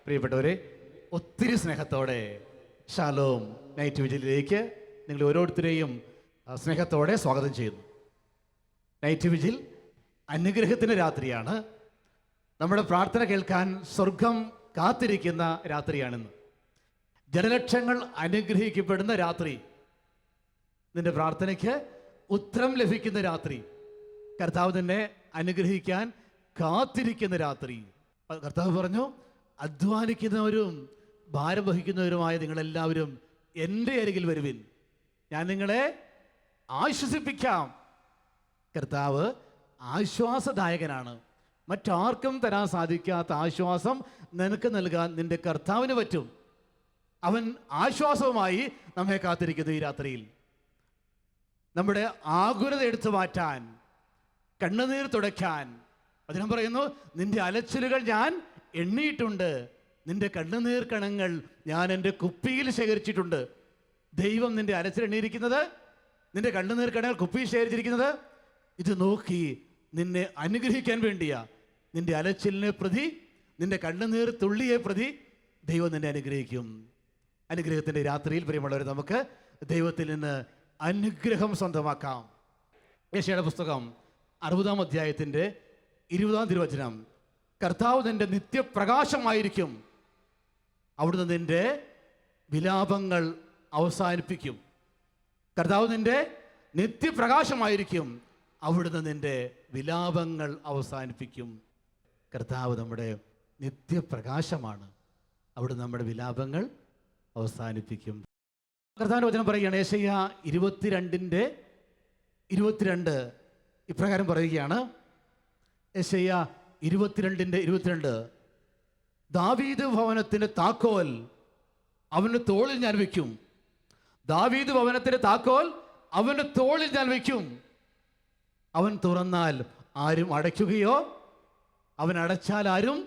പ്രിയപ്പെട്ടവരെ, ഒത്തിരി സ്നേഹത്തോടെ ഷാലോം നൈറ്റ് വിജിലിലേക്ക് നിങ്ങൾ ഓരോരുത്തരെയും സ്നേഹത്തോടെ സ്വാഗതം ചെയ്യുന്നു. നൈറ്റ് വിജിൽ അനുഗ്രഹത്തിൻ്റെ രാത്രിയാണ്. നമ്മുടെ പ്രാർത്ഥന കേൾക്കാൻ സ്വർഗം കാത്തിരിക്കുന്ന രാത്രിയാണെന്ന്. ജനലക്ഷങ്ങൾ അനുഗ്രഹിക്കപ്പെടുന്ന രാത്രി, നിന്റെ പ്രാർത്ഥനയ്ക്ക് ഉത്തരം ലഭിക്കുന്ന രാത്രി, കർത്താവ് നിന്നെ അനുഗ്രഹിക്കാൻ കാത്തിരിക്കുന്ന രാത്രി. കർത്താവ് പറഞ്ഞു, അധ്വാനിക്കുന്നവരും ഭാരം വഹിക്കുന്നവരുമായ നിങ്ങളെല്ലാവരും എൻ്റെ അരികിൽ വരുവിൻ, ഞാൻ നിങ്ങളെ ആശ്വസിപ്പിക്കാം. കർത്താവ് ആശ്വാസദായകനാണ്. മറ്റാർക്കും തരാൻ സാധിക്കാത്ത ആശ്വാസം നിനക്ക് നൽകാൻ നിന്റെ കർത്താവിന് പറ്റും. അവൻ ആശ്വാസവുമായി നമ്മെ കാത്തിരിക്കുന്നു. ഈ രാത്രിയിൽ നമ്മുടെ ആകുലത എടുത്തു മാറ്റാൻ, കണ്ണുനീർ തുടയ്ക്കാൻ അതിനും പറയുന്നു, നിന്റെ അലച്ചിലുകൾ ഞാൻ എണ്ണിയിട്ടുണ്ട്, നിന്റെ കണ്ണുനീർ കണങ്ങൾ ഞാൻ എൻ്റെ കുപ്പിയിൽ ശേഖരിച്ചിട്ടുണ്ട്. ദൈവം നിന്റെ അലച്ചിൽ എണ്ണിയിരിക്കുന്നത്, നിന്റെ കണ്ണുനീർ കണങ്ങൾ കുപ്പിയിൽ ശേഖരിച്ചിരിക്കുന്നത് ഇത് നോക്കി നിന്നെ അനുഗ്രഹിക്കാൻ വേണ്ടിയാ. നിന്റെ അലച്ചിലിനെ പ്രതി, നിന്റെ കണ്ണുനീർ തുള്ളിയെ പ്രതി ദൈവം നിന്നെ അനുഗ്രഹിക്കും. അനുഗ്രഹത്തിൻ്റെ രാത്രിയിൽ പ്രിയമുള്ളവരെ, നമുക്ക് ദൈവത്തിൽ നിന്ന് അനുഗ്രഹം സ്വന്തമാക്കാം. യെശയ്യായുടെ പുസ്തകം 60-ാം അധ്യായത്തിൻ്റെ 20-ാം തിരുവചനം, കർത്താവ് നിന്റെ നിത്യപ്രകാശമായിരിക്കും, അവിടുന്ന് നിന്റെ വിലാപങ്ങൾ അവസാനിപ്പിക്കും. കർത്താവ് നിന്റെ നിത്യപ്രകാശമായിരിക്കും, അവിടുന്ന് നിന്റെ വിലാപങ്ങൾ അവസാനിപ്പിക്കും. കർത്താവ് നമ്മുടെ നിത്യപ്രകാശമാണ്, അവിടുന്ന് നമ്മുടെ വിലാപങ്ങൾ അവസാനിപ്പിക്കും. കർത്താവിൻ്റെ വചനം പറയുകയാണ്, യെശയ്യാ 22:22 ഇപ്രകാരം പറയുകയാണ്. യെശയ്യാ 22:22, ദാവീദ് ഭവനത്തിൻ്റെ താക്കോൽ അവൻ്റെ തോളിൽ ഞാൻ വയ്ക്കും. ദാവീദ് ഭവനത്തിൻ്റെ താക്കോൽ അവൻ്റെ തോളിൽ ഞാൻ വയ്ക്കും. അവൻ തുറന്നാൽ ആരും അടയ്ക്കുകയോ അവൻ അടച്ചാൽ ആരും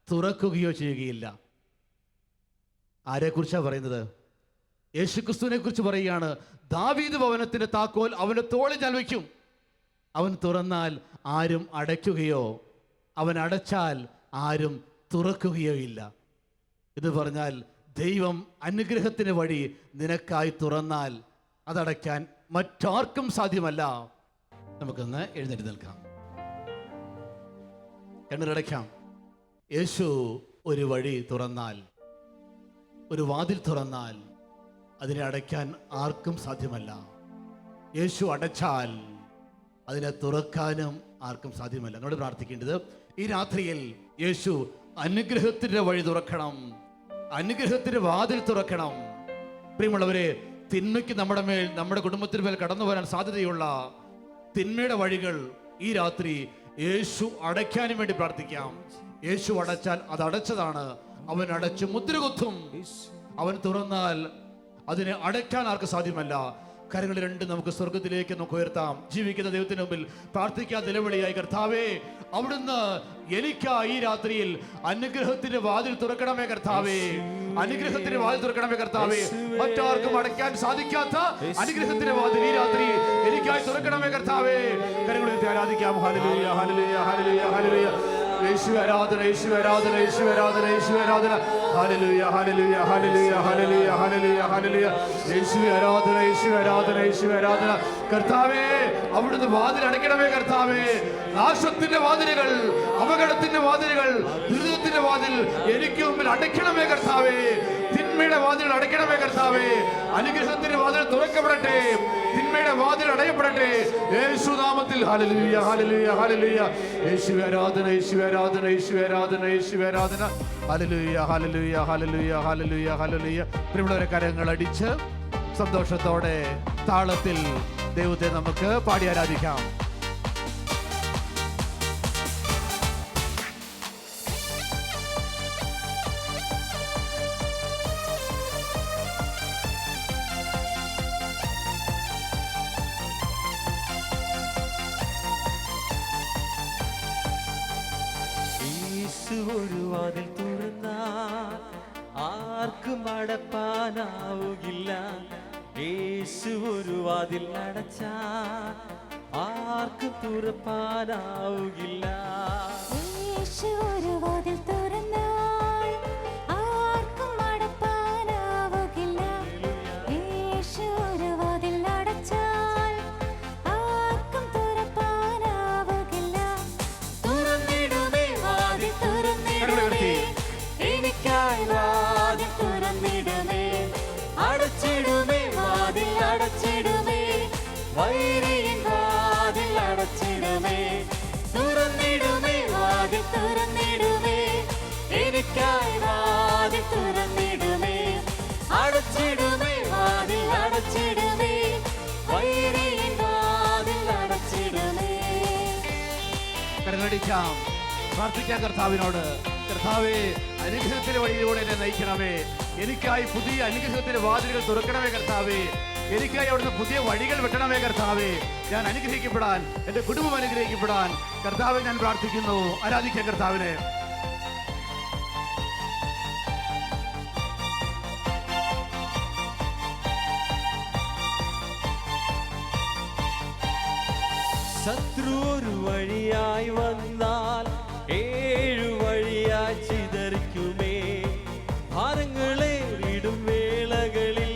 തുറക്കുകയോ ചെയ്യുകയില്ല. ആരെക്കുറിച്ചാണ് പറയുന്നത്? യേശുക്രിസ്തുവിനെ കുറിച്ച് പറയുകയാണ്. ദാവീദ് ഭവനത്തിൻ്റെ താക്കോൽ അവൻ്റെ തോളിൽ ഞാൻ വയ്ക്കും. അവൻ തുറന്നാൽ ആരും അടയ്ക്കുകയോ അവൻ അടച്ചാൽ ആരും തുറക്കുകയോ ഇല്ല. ഇത് പറഞ്ഞാൽ ദൈവം അനുഗ്രഹത്തിന് വഴി നിനക്കായി തുറന്നാൽ അതടയ്ക്കാൻ മറ്റാർക്കും സാധ്യമല്ല. നമുക്കൊന്ന് എഴുന്നേറ്റ് നിൽക്കാം, കണ്ണുകളടയ്ക്കാം. യേശു ഒരു വഴി തുറന്നാൽ, ഒരു വാതിൽ തുറന്നാൽ അതിനെ അടയ്ക്കാൻ ആർക്കും സാധ്യമല്ല. യേശു അടച്ചാൽ അതിനെ തുറക്കാനും ആർക്കും സാധ്യമല്ല. എന്നോട് പ്രാർത്ഥിക്കേണ്ടത്, ഈ രാത്രിയിൽ യേശു അനുഗ്രഹത്തിൻ്റെ വഴി തുറക്കണം, അനുഗ്രഹത്തിൻ്റെ വാതിൽ തുറക്കണം. പ്രിയമുള്ളവരെ, തിന്മയ്ക്ക് നമ്മുടെ മേൽ, നമ്മുടെ കുടുംബത്തിന് മേൽ കടന്നു വരാൻ സാധ്യതയുള്ള തിന്മയുടെ വഴികൾ ഈ രാത്രി യേശു അടയ്ക്കാനും വേണ്ടി പ്രാർത്ഥിക്കാം. യേശു അടച്ചാൽ അത് അടച്ചതാണ്. അവൻ അടച്ച് മുദ്ര കുത്തും. അവൻ തുറന്നാൽ അതിനെ അടയ്ക്കാൻ ആർക്ക് സാധ്യമല്ല. കരങ്ങൾ രണ്ടും നമുക്ക് സ്വർഗത്തിലേക്ക് നമുക്ക് ഉയർത്താം. ജീവിക്കുന്ന ദൈവത്തിന് മുമ്പിൽ പ്രാർത്ഥിക്കാൻ നിലവിളിയായി, കർത്താവേ, അവിടുന്ന് എനിക്ക് ഈ രാത്രിയിൽ അനുഗ്രഹത്തിന്റെ വാതിൽ തുറക്കണമേ കർത്താവേ, അനുഗ്രഹത്തിന്റെ വാതിൽ തുറക്കണമേ കർത്താവേ. മറ്റാർക്കും അടയ്ക്കാൻ സാധിക്കാത്ത അനുഗ്രഹത്തിന്റെ വാതിൽ ഈ രാത്രി എനിക്കായി തുറക്കണമേ കർത്താവേ. കരങ്ങളിൽ ആരാധിക്കാം. ഹല്ലേലൂയ, ഹല്ലേലൂയ, ഹല്ലേലൂയ, ഹല്ലേലൂയ. യേശുവേ ആരാധന, യേശുവേ ആരാധന, യേശുവേ ആരാധന, യേശുവേ ആരാധന. ഹല്ലേലൂയ, ഹല്ലേലൂയ, ഹല്ലേലൂയ, ഹല്ലേലൂയ, ഹല്ലേലൂയ, ഹല്ലേലൂയ. യേശുവേ ആരാധന, യേശുവേ ആരാധന, യേശുവേ ആരാധന. കർത്താവേ, അവിടുന്ന് വാതിൽ അടയ്ക്കണമേ കർത്താവേ. നാശത്തിന്റെ വാതിലുകൾ, അപകടത്തിന്റെ വാതിലുകൾ, ദുരിതത്തിന്റെ വാതിൽ എനിക്ക് മുമ്പിൽ അടയ്ക്കണമേ കർത്താവേ. തിന്മയുടെ വാതിൽ അടയ്ക്കണമേ കർത്താവേ. അനുഗ്രഹത്തിന്റെ വാതിൽ തുറക്കപ്പെടട്ടെ, തിന്മയുടെ വാതിൽ അടയപ്പെടട്ടെ യേശുനാമത്തിൽ. ഹല്ലേലൂയ, ഹല്ലേലൂയ, ഹല്ലേലൂയ. യേശുവേ ആരാധന, യേശുവേ ആരാധന, യേശുവേ ആരാധന, യേശുവേ ആരാധന. ഹല്ലേലൂയ, ഹല്ലേലൂയ, ഹല്ലേലൂയ, ഹല്ലേലൂയ, ഹല്ലേലൂയ. പ്രിയമുള്ളവരെ, കരങ്ങൾ അടിച്ച് സന്തോഷത്തോടെ താളത്തിൽ ദൈവത്തെ നമുക്ക് പാടി ആരാധിക്കാം. ഒരു വാതിൽ തുറന്നാൽ ആർക്കും അടപ്പാനാവുകില്ല. യേശു ഒരു വാതിൽ അടച്ചാൽ ആർക്കും തുറപ്പാനാവുകില്ല. യേശു ഒരു വാതിൽ തുറന്നാൽ കൈയടിക്കാം, പ്രാർത്ഥിക്കാം കർത്താവിനോട്. കർത്താവേ, അനുഗ്രഹത്തിന്റെ വഴിയിലൂടെ എന്നെ നയിക്കണമേ. എനിക്കായി പുതിയ അനുഗ്രഹത്തിന്റെ വാതിലുകൾ തുറക്കണമേ കർത്താവേ. എനിക്കായി അവിടുന്ന് പുതിയ വഴികൾ വെട്ടണമേ കർത്താവേ. ഞാൻ അനുഗ്രഹിക്കപ്പെടാൻ, എൻ്റെ കുടുംബം അനുഗ്രഹിക്കപ്പെടാൻ കർത്താവെ ഞാൻ പ്രാർത്ഥിക്കുന്നു. ആരാധിക്കാം കർത്താവിനെ. ശത്രു ഒരു വഴിയായി വന്നാൽ 7 വഴിയായി ചിതറിക്കുമേ. ഭാരങ്ങളെ വിടും വേളകളിൽ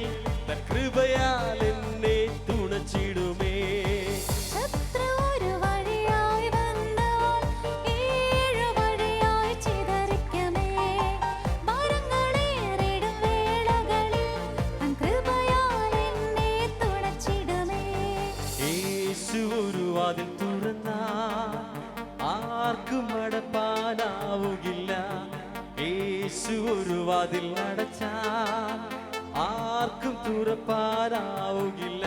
തൻ കൃപയാൽ എന്നെ തുണച്ചിടുമേ. ശത്രു ഒരു വഴിയായി വന്നാൽ 7 വഴിയായി ചിതറിക്കുമേ. ഭാരങ്ങളെ വിടും വേളകളിൽ തൻ കൃപയാൽ എന്നെ തുണച്ചിടുമേ. യേശു ഒരു വാതിൽ തുറന്നാൽ ആർക്കും അടപ്പാനാവുകില്ല. യേശു ഒരു വാതിൽ അടച്ചാൽ ആർക്കും തുറപ്പാനാവുകില്ല.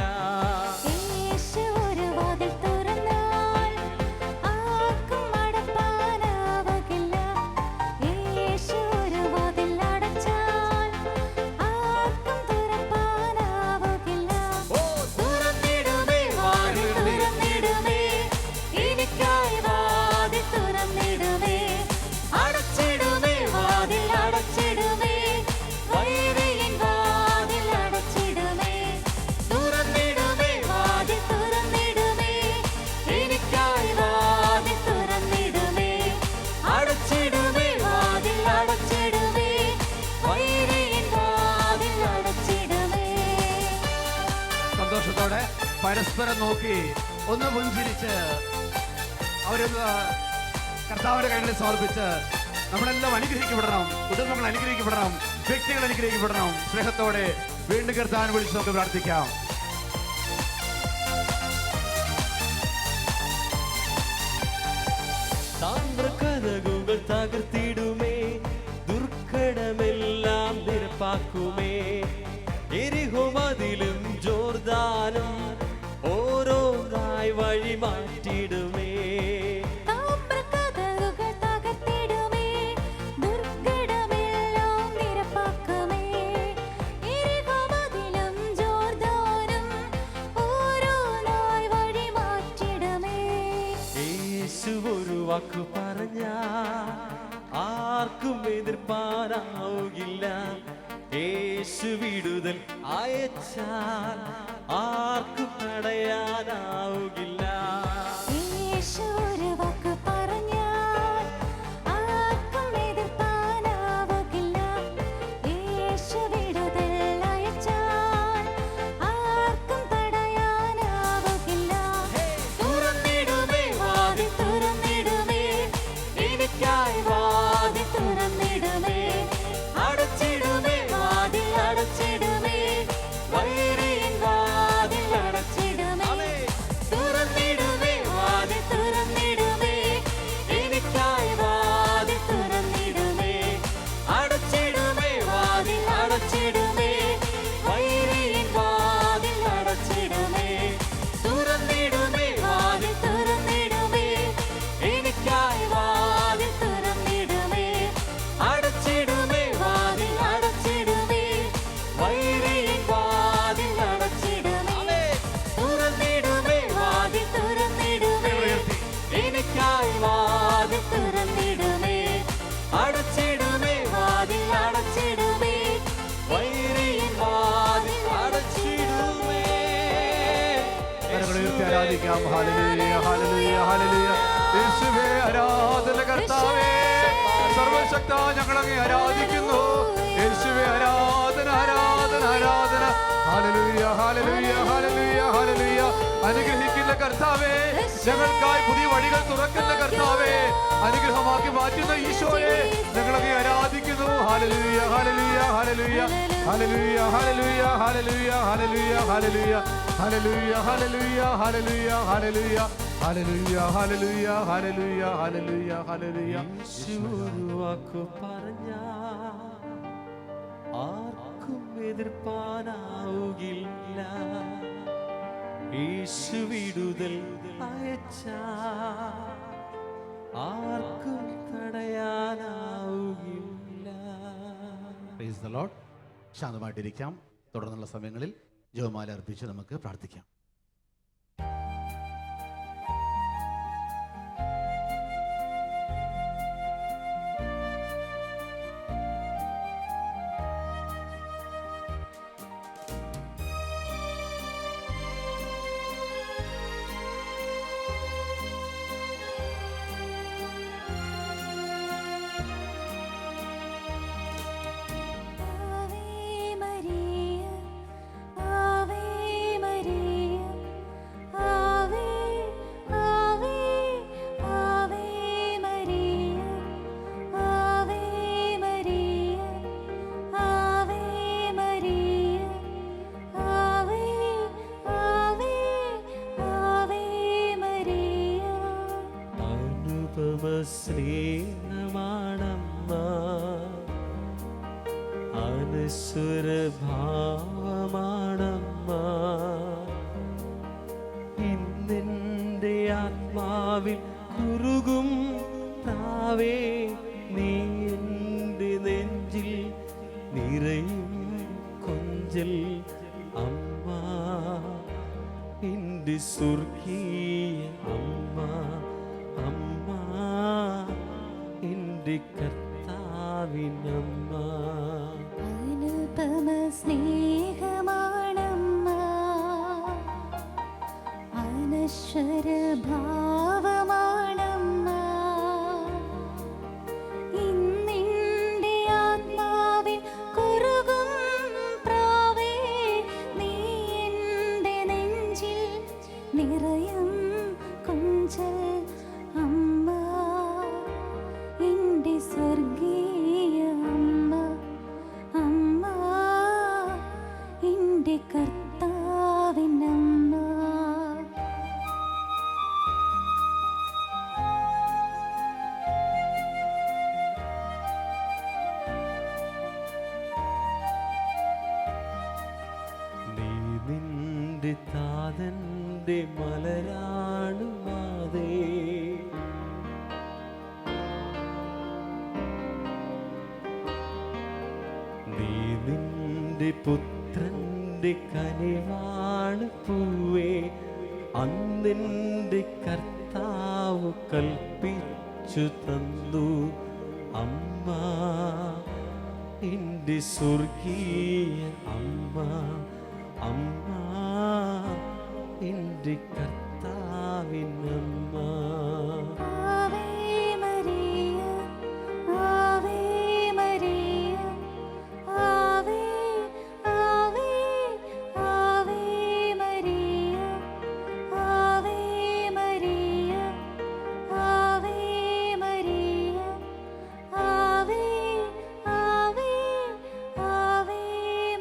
യേശു ഒരു വാതിൽ തുറന്നാൽ ആർക്കും അടപ്പാനാവുകില്ല. യേശു ഒരു വാതിൽ അടച്ചാൽ ആർക്കും തുറപ്പാനാവുകില്ല. തുറന്നിടുമേ വാതിൽ തുറന്നിടുമേ, എനിക്കായി വാതിൽ തുറന്നിടുമേ. അടച്ചിടുമേ വാതിൽ അടച്ചിടുമേ, വൈരിയിൻ വാതിൽ അടച്ചിടുമേ. തുറന്നിടുമേ വാതിൽ തുറന്നിടുമേ, എനിക്കായി വാതിൽ തുറന്നിടുമേ. അടച്ചിടുമേ വാതിൽ അടച്ചിടുമേ, വൈരിയിൻ വാതിൽ അടച്ചിടുമേ. സന്തോഷത്തോടെ പരസ്പരം നോക്കി ഒന്ന് പുഞ്ചിരിച്ച് അവരൊന്ന് കർത്താവിന്റെ കൈകളിൽ സമർപ്പിച്ച് നമ്മളെല്ലാം അനുഗ്രഹിക്കപ്പെടണം. കുടുംബങ്ങൾ അനുഗ്രഹിക്കപ്പെടണം, വ്യക്തികൾ അനുഗ്രഹിക്കപ്പെടണം. സ്നേഹത്തോടെ വീണ്ടും കർത്താവിനെ വിളിച്ച് നമുക്ക് പ്രാർത്ഥിക്കാം. താമ്രകതകുകൾ തകർത്തിടുമേ, ദുർഘടമെല്ലാം നിരപ്പാക്കുമേ. എരിഹോ മതിലും ജോർദാനും ഓരോന്നായി വഴി മാറ്റിടുമേ. താമ്രകതകുകൾ തകർത്തിടുമേ, ദുർഘടമെല്ലാം നിരപ്പാക്കുമേ. എരിഹോ മതിലും ജോർദാനും ഓരോന്നായി വഴി മാറ്റിടുമേ. യേശു ഒരു വാക്കു പറഞ്ഞാൽ ആർക്കും എതിർപ്പാനാവുകില്ല. യേശു വിടുതൽ അയച്ചാൽ ആർക്കും തടയാനാവുകില്ല. യേശു ഒരു വാക്ക് പറഞ്ഞാൽ ആർക്കും എതിർപ്പാനാവുകില്ല. യേശു വിടുതൽ അയച്ചാൽ ആർക്കും തടയാനാവുകില്ല. തുറന്നിടുമേ വാതിൽ തുറന്നിടുമേ, എനിക്കായി വാതിൽ തുറന്നിടുമേ. അടച്ചിടുമേ വാതിൽ അടച്ചിടുമേ, വൈരിയിൻ വാതിൽ അടച്ചിടുമേ. തുറന്നിടുമേ വാതിൽ തുറന്നിടുമേ, എനിക്കായി വാതിൽ തുറന്നിടുമേ. അടച്ചിടുമേ വാതിൽ അടച്ചിടുമേ, വൈരിയിൻ വാതിൽ അടച്ചിടുമേ. തുറന്നിടുമേ വാതിൽ തുറന്നിടുമേ, എനിക്കായി വാതിൽ തുറന്നിടുമേ. അടച്ചിടുമേ വാതിൽ അടച്ചിടുമേ, വൈരിയിൻ വാതിൽ അടച്ചിടുമേ. തുറന്നിടുമേ വാതിൽ തുറന്നിടുമേ, എനിക്കായി വാതിൽ തുറന്നിടുമേ. അടച്ചിടുമേ വാതിൽ അടച്ചിടുമേ, വൈരിയിൻ വാതിൽ അടച്ചിടുമേ. കരങ്ങൾ ഉയർത്തി ആരാധിക്കാം. ഹല്ലേലൂയ, ഹല്ലേലൂയ, ഹല്ലേലൂയ. യേശുവേ ആരാധന കർത്താവേ, സർവശക്ത ഞങ്ങളങ്ങേ ആരാധിക്കുന്നു. യേശുവേ ആരാധന, ആരാധന, ആരാധന. ഹല്ലേലൂയ, ഹല്ലേലൂയ, ഹല്ലേലൂയ, ഹല്ലേലൂയ. അനുഗ്രഹിക്കുന്ന കർത്താവേ, ഞങ്ങൾക്കായി പുതിയ വഴികൾ തുറക്കുന്ന കർത്താവേ, അനുഗ്രഹമാക്കി മാറ്റുന്ന ഈശോയെ ഞങ്ങളങ്ങേ ആരാധിക്കുന്നു. ഹല്ലേലൂയ, ഹല്ലേലൂയ, ഹല്ലേലൂയ, ഹല്ലേലൂയ, ഹല്ലേലൂയ, ഹല്ലേലൂയ, ഹല്ലേലൂയ, ഹല്ലേലൂയ, ഹല്ലേലൂയ, ഹല്ലേലൂയ, ഹല്ലേലൂയ, ഹല്ലേലൂയ, ഹല്ലേലൂയ, ഹല്ലേലൂയ, ഹല്ലേലൂയ, ഹല്ലേലൂയ, ഹല്ലേലൂയ. യേശു ഒരു വാക്കു പറഞ്ഞാൽ ആർക്കും എതിർപ്പാനാവുകില്ല. യേശു വിടുതൽ അയച്ചാൽ ആർക്കും തടയാനാവുകില്ല. Praise the Lord. ശാന്തമായിട്ടിരിക്കാം. തുടർന്നുള്ള സമയങ്ങളിൽ ജപമാല അർപ്പിച്ച് നമുക്ക് പ്രാർത്ഥിക്കാം. സ്നേഹമാണമ്മ, അനശ്വരഭാവമാണമ്മ. ഇന്നെൻ്റെ ആത്മാവിൽ കുറുകും പ്രാവേ, നീ എൻ്റെ നെഞ്ചിൽ നിറയും കൊഞ്ചൽ അമ്മ, എൻ്റെ സ്വർഗീയ അമ്മ. അമ്മ എൻ്റെ കർത്താവിനമ്മ. അനുപമ സ്നേഹമാണമ്മ, അനശ്വര ഭാവമാണമ്മ. ഇന്നെൻ്റെ ആത്മാവിൽ കുറുകും പ്രാവേ, നീ എൻ്റെ നെഞ്ചിൽ നിറയും കൊഞ്ചൽ അമ്മ, എൻ്റെ സ്വർഗീയ അമ്മ. അമ്മ എൻ്റെ കർത്താവിനമ്മ. നീ നിന്റെ താതന്റെ മലരാണു മാതേ, നീ നിന്റെ പുത്രന്റെ കനിവാണ് പൂവേ. അന്നെൻ്റെ കർത്താവ് കൽപ്പിച്ചു തന്നു അമ്മ, എൻ്റെ സ്വർഗീയ അമ്മ. അമ്മ എൻ്റെ കർത്താവിനമ്മ. ആവേ മരിയ, ആവേ മരിയ, ആവേ ആവേ Ave Maria, Ave Maria, Ave Maria, ആവേ ആവേ ആവേ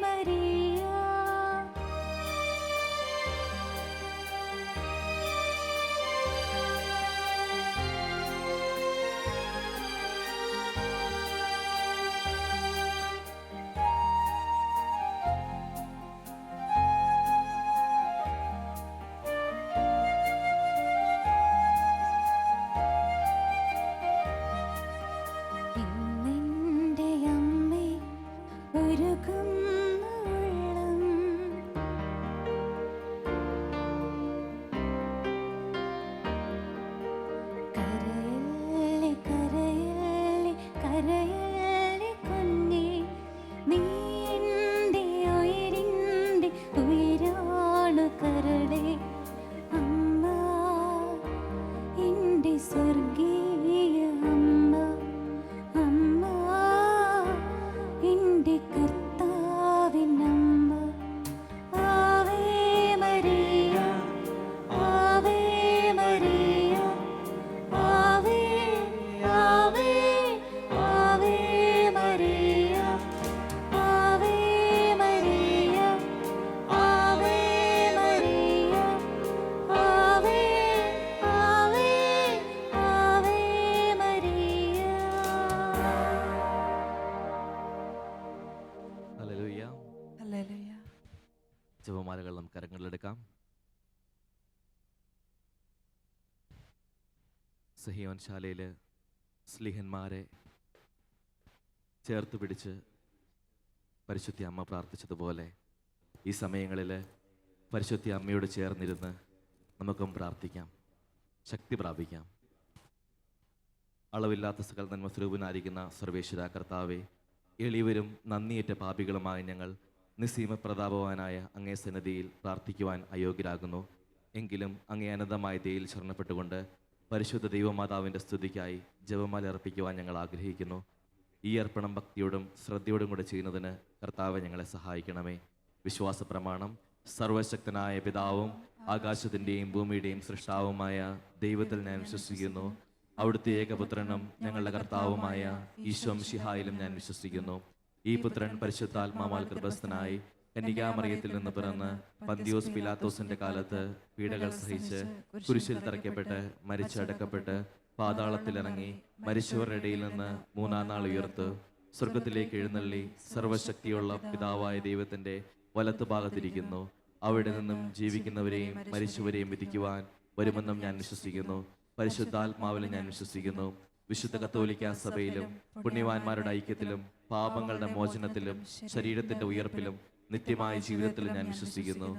മരിയ. ഇന്നെൻ്റെ അമ്മേ ഒരുകുന്ന ഉള്ളം, കരയല്ലേ കരയല്ലേ കരയല്ലേ കുഞ്ഞേ, നീ എൻ്റെ ഉയിരിൻ്റെ ഉയിരാണു കരളേ. അമ്മ എൻ്റെ സ്വർഗീയ അമ്മ. അമ്മ എൻ്റെ കർത്താവിനമ്മ. ആവേ മരിയ, ആവേ മരിയ, ആവേ ആവേ Ave Maria, Ave Maria, Ave Maria, ആവേ ആവേ ആവേ മരിയ. ഹല്ലേലൂയ. ഹല്ലേലൂയ. ജപമാലകൾ നമുക്ക് കരങ്ങളിലെടുക്കാം. സഹിയോൻ ശാലയിൽ സ്ലീഹന്മാരെ ചേർത്ത് പിടിച്ച് പരിശുദ്ധ അമ്മ പ്രാർത്ഥിച്ചതുപോലെ ഈ സമയങ്ങളിൽ പരിശുദ്ധ അമ്മയോട് ചേർന്നിരുന്ന് നമുക്കും പ്രാർത്ഥിക്കാം, ശക്തി പ്രാപിക്കാം. അളവില്ലാത്ത സകല നന്മ സ്വരൂപനായിരിക്കുന്ന സർവേശ്വര കർത്താവെ, എളിയവരും നന്ദിയേറ്റ പാപികളുമായ ഞങ്ങൾ നിസ്സീമ പ്രതാപവാനായ അങ്ങേ സന്നിധിയിൽ പ്രാർത്ഥിക്കുവാൻ അയോഗ്യരാകുന്നു. എങ്കിലും അങ്ങേ അനന്തമായ ദയയിൽ ശരണപ്പെട്ടുകൊണ്ട് പരിശുദ്ധ ദൈവമാതാവിൻ്റെ സ്തുതിക്കായി ജപമാല അർപ്പിക്കുവാൻ ഞങ്ങൾ ആഗ്രഹിക്കുന്നു. ഈ അർപ്പണം ഭക്തിയോടും ശ്രദ്ധയോടും കൂടെ ചെയ്യുന്നതിന് കർത്താവെ ഞങ്ങളെ സഹായിക്കണമേ. വിശ്വാസ പ്രമാണം: സർവശക്തനായ പിതാവും ആകാശത്തിൻ്റെയും ഭൂമിയുടെയും സൃഷ്ടാവുമായ ദൈവത്തിൽ ഞാൻ വിശ്വസിക്കുന്നു. അവിടുത്തെ ഏകപുത്രനും ഞങ്ങളുടെ കർത്താവുമായ ഈശോ മിശിഹായിലും ഞാൻ വിശ്വസിക്കുന്നു. ഈ പുത്രൻ പരിശുദ്ധാത്മാവാൽ ഗർഭസ്ഥനായി കന്യകാമറിയത്തിൽ നിന്ന് പിറന്ന് പന്തിയോസ് പിലാത്തോസിന്റെ കാലത്ത് പീഡകൾ സഹിച്ച് കുരിശിൽ തറയ്ക്കപ്പെട്ട് മരിച്ചടക്കപ്പെട്ട് പാതാളത്തിലിറങ്ങി മരിച്ചവരുടെ ഇടയിൽ നിന്ന് മൂന്നാം നാൾ ഉയർത്തു സ്വർഗത്തിലേക്ക് എഴുന്നള്ളി സർവശക്തിയുള്ള പിതാവായ ദൈവത്തിന്റെ വലത്ത് ഭാഗത്തിരിക്കുന്നു. അവിടെ നിന്നും ജീവിക്കുന്നവരെയും മരിച്ചവരെയും വിധിക്കുവാൻ വരുമെന്നും ഞാൻ വിശ്വസിക്കുന്നു. പരിശുദ്ധാത്മാവിലും ഞാൻ വിശ്വസിക്കുന്നു. വിശുദ്ധ കത്തോലിക്ക സഭയിലും പുണ്യവാന്മാരുടെ ഐക്യത്തിലും പാപങ്ങളുടെ മോചനത്തിലും ശരീരത്തിന്റെ ഉയർപ്പിലും നിത്യമായ ജീവിതത്തിലും ഞാൻ വിശ്വസിക്കുന്നു.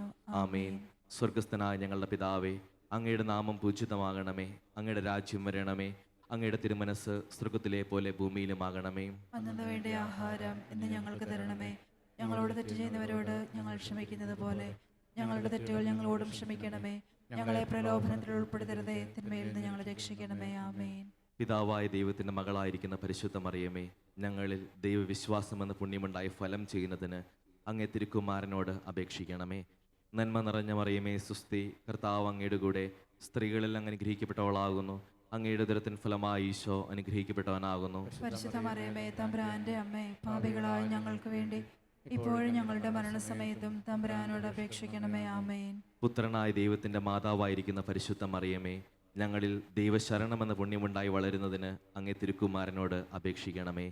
ആമേൻ. സ്വർഗസ്ഥനായ ഞങ്ങളുടെ പിതാവേ, അങ്ങയുടെ നാമം പൂജിതമാകണമേ. അങ്ങയുടെ രാജ്യം വരണമേ. അങ്ങയുടെ തിരുമനസ് സ്വർഗത്തിലെ പോലെ ഭൂമിയിലുമാകണമേ. അന്നു വേണ്ട ആഹാരം ഇന്ന് ഞങ്ങൾക്ക് തരണമേ. ഞങ്ങളോട് തെറ്റ് ചെയ്യുന്നവരോട് ഞങ്ങൾ ക്ഷമിക്കുന്നത് പോലെ ഞങ്ങളുടെ തെറ്റുകൾ ഞങ്ങളോടും ക്ഷമിക്കണമേ. ഞങ്ങളെ പ്രലോഭനത്തിൽ ഉൾപ്പെടുത്തരുതേ, തിന്മയിൽ നിന്ന് ഞങ്ങളെ രക്ഷിക്കണമേ. ആമേൻ. പിതാവായ ദൈവത്തിന്റെ മകളായിരിക്കുന്ന പരിശുദ്ധ മറിയമേ, ഞങ്ങളിൽ ദൈവവിശ്വാസം എന്ന പുണ്യമുണ്ടായി ഫലം ചെയ്യുന്നതിന് അങ്ങേ തിരുക്കുമാരനോട് അപേക്ഷിക്കണമേ. നന്മ നിറഞ്ഞ മറിയമേ, സുസ്തി, കർത്താവ് അങ്ങയുടെ കൂടെ സ്ത്രീകളിൽ അങ്ങ് അനുഗ്രഹിക്കപ്പെട്ടവളാകുന്നു. അങ്ങയുടെ ഉദരത്തിൻ ഫലമായി ഈശോ അനുഗ്രഹിക്കപ്പെട്ടവനാകുന്നു. പരിശുദ്ധ മറിയമേ, തമ്പുരാന്റെ അമ്മേ, പാപികളായ ഞങ്ങൾക്ക് വേണ്ടി ഇപ്പോഴും ഞങ്ങളുടെ മരണസമയത്തും തമ്പുരാനോട് അപേക്ഷിക്കണമേ. ആമേൻ. പുത്രനായ ദൈവത്തിന്റെ മാതാവായിരിക്കുന്ന പരിശുദ്ധ മറിയമേ, ഞങ്ങളിൽ ദൈവശരണമെന്ന പുണ്യമുണ്ടായി വളരുന്നതിന് അങ്ങേ തിരുക്കുമാരനോട് അപേക്ഷിക്കണമേ.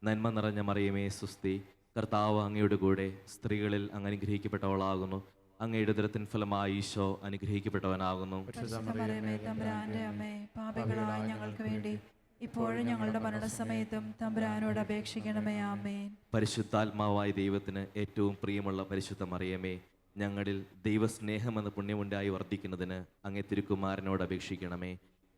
നന്മ നിറഞ്ഞ മറിയമേ, സുസ്തി, കർത്താവ് അങ്ങയുടെ കൂടെ സ്ത്രീകളിൽ അങ്ങ് അനുഗ്രഹിക്കപ്പെട്ടവളാകുന്നു. അങ്ങയുടെ ഉദരത്തിൻ ഫലമായി ഈശോ അനുഗ്രഹിക്കപ്പെട്ടവനാകുന്നു. പരിശുദ്ധ മറിയമേ, തമ്പുരാന്റെ അമ്മേ, പാപികളായ ഞങ്ങൾക്ക് വേണ്ടി ഇപ്പോഴും ഞങ്ങളുടെ മരണസമയത്തും തമ്പുരാനോട് അപേക്ഷിക്കണമേ. ആമേൻ. പരിശുദ്ധാത്മാവായ ദൈവത്തിന് ഏറ്റവും പ്രിയമുള്ള പരിശുദ്ധ മറിയമേ, ഞങ്ങളിൽ ദൈവസ്നേഹമെന്ന പുണ്യമുണ്ടായി വർദ്ധിക്കുന്നതിന് അങ്ങേ തിരുക്കുമാരനോട് അപേക്ഷിക്കണമേ.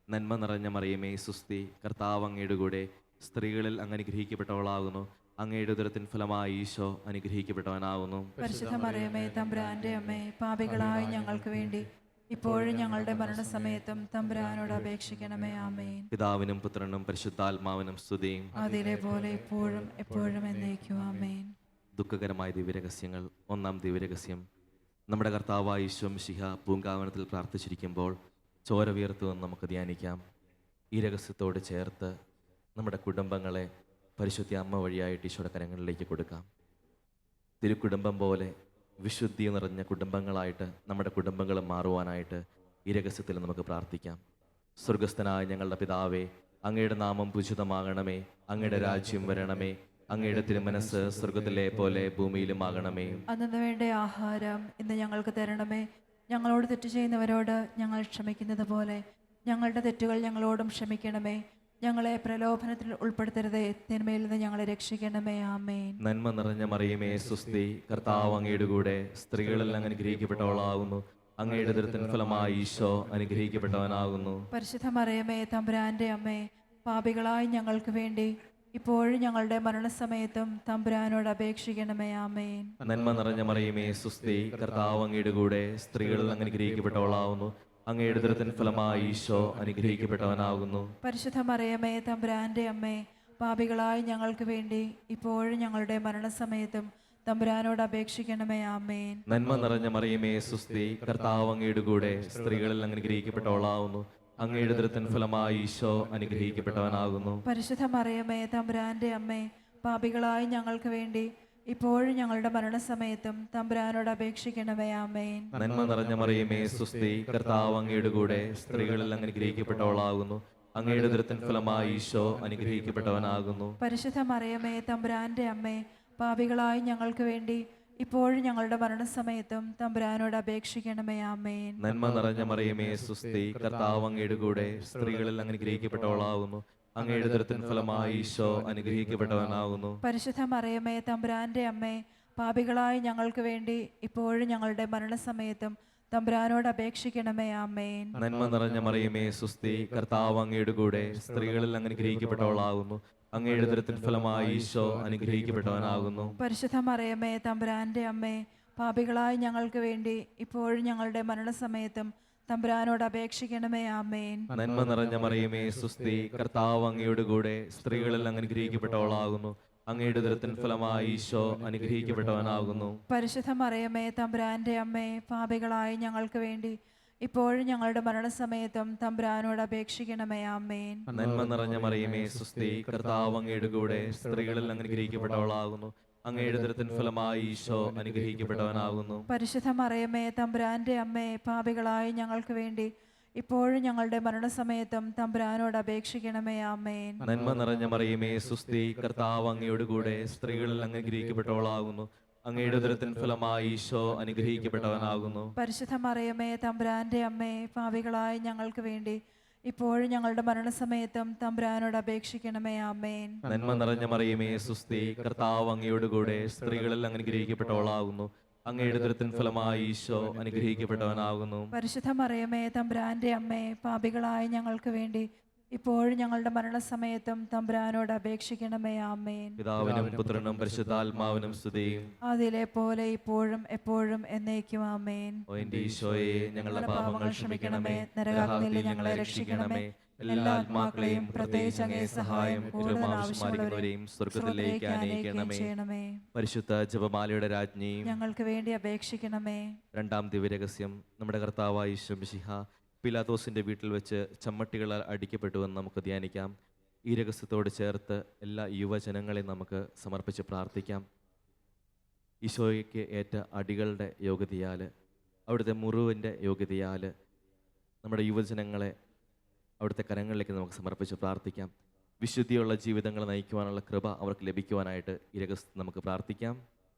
നന്മ നിറഞ്ഞ മറിയമേ, സുസ്തി, കർത്താവ് അങ്ങയുടെ കൂടെ സ്ത്രീകളിൽ അങ്ങ് അനുഗ്രഹിക്കപ്പെട്ടവളാകുന്നു. അങ്ങയുടെ ഉദരത്തിൻ ഫലമായി ഈശോ അനുഗ്രഹിക്കപ്പെട്ടവനാകുന്നു. പരിശുദ്ധ മറിയമേ, തമ്പുരാന്റെ അമ്മേ, പാപികളായ ഞങ്ങൾക്ക് വേണ്ടി ഇപ്പോഴും ഞങ്ങളുടെ മരണസമയത്തും തമ്പുരാനോട് അപേക്ഷിക്കണമേ. ആമേൻ. പിതാവിനും പുത്രനും പരിശുദ്ധാത്മാവിനും സ്തുതിയും. അതിലെ പോലെ ഇപ്പോഴും എപ്പോഴും എന്നേക്കും. ആമേൻ. ദുഃഖകരമായ ദിവ്യരഹസ്യങ്ങൾ. ഒന്നാം ദിവ്യരഹസ്യം: നമ്മുടെ കർത്താവായ ഈശോ മിശിഹ പൂങ്കാവനത്തിൽ പ്രാർത്ഥിച്ചിരിക്കുമ്പോൾ ചോര വീർത്തുവെന്ന് നമുക്ക് ധ്യാനിക്കാം. ഈ രഹസ്യത്തോട് ചേർത്ത് നമ്മുടെ കുടുംബങ്ങളെ പരിശുദ്ധ അമ്മ വഴിയായിട്ട് ഈശോയുടെ കരങ്ങളിലേക്ക് കൊടുക്കാം. തിരുക്കുടുംബം പോലെ വിശുദ്ധി നിറഞ്ഞ കുടുംബങ്ങളായിട്ട് നമ്മുടെ കുടുംബങ്ങൾ മാറുവാനായിട്ട് ഈ രഹസ്യത്തിൽ നമുക്ക് പ്രാർത്ഥിക്കാം. സ്വർഗസ്ഥനായ ഞങ്ങളുടെ പിതാവേ, അങ്ങയുടെ നാമം പൂജിതമാകണമേ. അങ്ങയുടെ രാജ്യം വരണമേ. അങ്ങയുടെ തിരുമനസ് സ്വർഗത്തിലെ പോലെ ഭൂമിയിലുമാകണമേ. അന്നു വേണ്ട ആഹാരം ഇന്ന് ഞങ്ങൾക്ക് തരണമേ. ഞങ്ങളോട് തെറ്റ് ചെയ്യുന്നവരോട് ഞങ്ങൾ ക്ഷമിക്കുന്നത് പോലെ ഞങ്ങളുടെ തെറ്റുകൾ ഞങ്ങളോടും ക്ഷമിക്കണമേ. ഞങ്ങളെ പ്രലോഭനത്തിൽ ഉൾപ്പെടുത്തരുതേ, തിന്മയിൽ നിന്ന് ഞങ്ങളെ രക്ഷിക്കണമേ. ആമേൻ. നന്മ നിറഞ്ഞ മറിയമേ, സുസ്തി, കർത്താവ് അങ്ങയുടെ കൂടെ സ്ത്രീകളിൽ അങ്ങ് അനുഗ്രഹിക്കപ്പെട്ടവളാകുന്നു. അങ്ങയുടെ ഉദരത്തിൻ ഫലമായി ഈശോ അനുഗ്രഹിക്കപ്പെട്ടവനാകുന്നു. പരിശുദ്ധ മറിയമേ, തമ്പുരാന്റെ അമ്മേ, പാപികളായ ഞങ്ങൾക്ക് വേണ്ടി ഇപ്പോഴും ഞങ്ങളുടെ മരണസമയത്തും തമ്പുരാനോട് അപേക്ഷിക്കണമേ. ആമേൻ. നന്മ നിറഞ്ഞ മറിയമേ, സുസ്തി, കർത്താവ് അങ്ങയുടെ കൂടെ സ്ത്രീകളിൽ അങ്ങ് അനുഗ്രഹിക്കപ്പെട്ടവളാകുന്നു. അങ്ങയുടെ ഉദരത്തിൻ ഫലമായി ഈശോ അനുഗ്രഹിക്കപ്പെട്ടവനാകുന്നു. പരിശുദ്ധ മറിയമേ, തമ്പുരാന്റെ അമ്മേ, പാപികളായ ഞങ്ങൾക്ക് വേണ്ടി ഇപ്പോഴും ഞങ്ങളുടെ മരണസമയത്തും തമ്പുരാനോട് അപേക്ഷിക്കണമേ. ആമേൻ. നന്മ നിറഞ്ഞ മറിയമേ, സുസ്തി, കർത്താവ് അങ്ങയുടെ കൂടെ സ്ത്രീകളിൽ അങ്ങ് അനുഗ്രഹിക്കപ്പെട്ടവളാകുന്നു. അങ്ങയുടെ ഉദരത്തിൻ ഫലമായി ഈശോ അനുഗ്രഹിക്കപ്പെട്ടവനാകുന്നു. പരിശുദ്ധ മറിയമേ, തമ്പുരാന്റെ അമ്മേ, പാപികളായ ഞങ്ങൾക്ക് വേണ്ടി ഇപ്പോഴും ഞങ്ങളുടെ മരണസമയത്തും തമ്പുരാനോട് അപേക്ഷിക്കണമേ. ആമേൻ. നന്മ നിറഞ്ഞ മറിയമേ, സുസ്തി, കർത്താവ് അങ്ങയുടെ കൂടെ സ്ത്രീകളിൽ അങ്ങ് അനുഗ്രഹിക്കപ്പെട്ടവളാകുന്നു. അങ്ങയുടെ ഉദരത്തിൻ ഫലമായി ഈശോ അനുഗ്രഹിക്കപ്പെട്ടവനാകുന്നു. പരിശുദ്ധ മറിയമേ, തമ്പുരാന്റെ അമ്മേ, പാപികളായ ഞങ്ങൾക്ക് വേണ്ടി ഇപ്പോഴും ഞങ്ങളുടെ മരണസമയത്തും തമ്പുരാനോട് അപേക്ഷിക്കണമേ. ആമേൻ. നന്മ നിറഞ്ഞ മറിയമേ സുസ്തി, കർത്താവ് അങ്ങയുടെ കൂടെ, സ്ത്രീകളിൽ അനുഗ്രഹിക്കപ്പെട്ടവളാകുന്നു. അങ്ങയുടെ ഉദരത്തിൻ ഫലമായി ഈശോ അനുഗ്രഹിക്കപ്പെട്ടവനാകുന്നു. പരിശുദ്ധ മറിയമേ തമ്പുരാന്റെ അമ്മേ, പാപികളായ ഞങ്ങൾക്ക് വേണ്ടി ഇപ്പോഴും ഞങ്ങളുടെ മരണസമയത്തും തമ്പുരാനോട് അപേക്ഷിക്കണമേ. ആമേൻ. നന്മ നിറഞ്ഞ മറിയമേ സുസ്തി, കർത്താവ് അങ്ങയുടെ കൂടെ, സ്ത്രീകളിൽ അനുഗ്രഹിക്കപ്പെട്ടവളാകുന്നു. അങ്ങയുടെ ഉദരത്തിൻ ഫലമായി ഈശോ അനുഗ്രഹിക്കപ്പെട്ടവനാകുന്നു. പരിശുദ്ധ മറിയമേ തമ്പുരാന്റെ അമ്മേ, പാപികളായ ഞങ്ങൾക്ക് വേണ്ടി ഇപ്പോഴും ഞങ്ങളുടെ മരണസമയത്തും തമ്പുരാനോട് അപേക്ഷിക്കണമേ. ആമേൻ. നന്മ നിറഞ്ഞ മറിയമേ സുസ്തി, കർത്താവ് അങ്ങയുടെ കൂടെ, സ്ത്രീകളിൽ അനുഗ്രഹിക്കപ്പെട്ടവളാകുന്നു. അങ്ങയുടെ ഉദരത്തിൻ ഫലമായി ഈശോ അനുഗ്രഹിക്കപ്പെട്ടവനാകുന്നു. പരിശുദ്ധ മറിയമേ തമ്പുരാന്റെ അമ്മേ, പാപികളായ ഞങ്ങൾക്ക് വേണ്ടി ഇപ്പോഴും ഞങ്ങളുടെ മരണസമയത്തും തമ്പുരാനോട് അപേക്ഷിക്കണമേ. ആമേൻ. നന്മ നിറഞ്ഞ മറിയമേ സുസ്തി, കർത്താവ് അങ്ങയുടെ കൂടെ, സ്ത്രീകളിൽ അനുഗ്രഹിക്കപ്പെട്ടവളാകുന്നു. അങ്ങയുടെ ഉദരത്തിൻ ഫലമായി ഈശോ അനുഗ്രഹിക്കപ്പെട്ടവനാകുന്നു. പരിശുദ്ധ മറിയമേ തമ്പുരാന്റെ അമ്മേ, പാപികളായ ഞങ്ങൾക്ക് വേണ്ടി ഇപ്പോഴും ഞങ്ങളുടെ മരണസമയത്തും തമ്പുരാനോട് അപേക്ഷിക്കണമേ. ആമേൻ. നന്മ നിറഞ്ഞ മറിയമേ സുസ്തി, കർത്താവ് അങ്ങയുടെ കൂടെ, സ്ത്രീകളിൽ അനുഗ്രഹിക്കപ്പെട്ടവളാകുന്നു. അങ്ങയുടെ ഉദരത്തിൻ ഫലമായി ഈശോ അനുഗ്രഹിക്കപ്പെട്ടവനാകുന്നു. പരിശുദ്ധ മറിയമേ തമ്പുരാന്റെ അമ്മേ, പാപികളായ ഞങ്ങൾക്ക് വേണ്ടി ഇപ്പോഴും ഞങ്ങളുടെ മരണസമയത്തും തമ്പുരാനോട് അപേക്ഷിക്കണമേ. ആമേൻ. നന്മ നിറഞ്ഞ മറിയമേ സുസ്തി, കർത്താവ് അങ്ങയുടെ കൂടെ, സ്ത്രീകളിൽ അനുഗ്രഹിക്കപ്പെട്ടവളാകുന്നു. അങ്ങയുടെ ഉദരത്തിൻ ഫലമായി ഈശോ അനുഗ്രഹിക്കപ്പെട്ടവനാകുന്നു. പരിശുദ്ധ മറിയമേ തമ്പുരാന്റെ അമ്മേ, പാപികളായ ഞങ്ങൾക്ക് വേണ്ടി ഇപ്പോഴും ഞങ്ങളുടെ മരണസമയത്തും തമ്പുരാനോട് അപേക്ഷിക്കണമേ. ആമേൻ. പിതാവിനും പുത്രനും പരിശുദ്ധാത്മാവിനും സ്തുതിയും. അതിലെ പോലെ ഇപ്പോഴും എപ്പോഴും എന്നേക്കും. ആമേൻ. ഓ എന്റെ ഈശോയെ, ഞങ്ങളുടെ പാപങ്ങൾ ക്ഷമിക്കണമേ, നരകാഗ്നിയിൽ ഞങ്ങളെ രക്ഷിക്കണമേ. എല്ലാ ആത്മാക്കളെയും പ്രത്യേകിച്ച് അങ്ങേ സഹായം ഏറ്റവും ആവശ്യമായിരിക്കുന്നവരെയും സ്വർഗത്തിലേക്ക് അനയിക്കണമേ. പരിശുദ്ധ ജപമാലയുടെ രാജ്ഞിയും ഞങ്ങൾക്ക് വേണ്ടി അപേക്ഷിക്കണമേ. രണ്ടാം ദിവ്യരഹസ്യം, നമ്മുടെ കർത്താവായ ഈശോ മിശിഹ പിലാത്തോസിന്റെ വീട്ടിൽ വെച്ച് ചമ്മട്ടികളാൽ അടിക്കപ്പെട്ടുവെന്ന് നമുക്ക് ധ്യാനിക്കാം. ഈ രഹസ്യത്തോട് ചേർത്ത് എല്ലാ യുവജനങ്ങളെയും നമുക്ക് സമർപ്പിച്ച് പ്രാർത്ഥിക്കാം. ഈശോയ്ക്ക് ഏറ്റ അടികളുടെ യോഗ്യതയാൽ, അവിടുത്തെ മുറിവിൻ്റെ യോഗ്യതയാൽ നമ്മുടെ യുവജനങ്ങളെ അവിടുത്തെ കരങ്ങളിലേക്ക് നമുക്ക് സമർപ്പിച്ച് പ്രാർത്ഥിക്കാം. വിശുദ്ധിയുള്ള ജീവിതങ്ങൾ നയിക്കുവാനുള്ള കൃപ അവർക്ക് ലഭിക്കുവാനായിട്ട് ഈ രഹസ്യം നമുക്ക് പ്രാർത്ഥിക്കാം.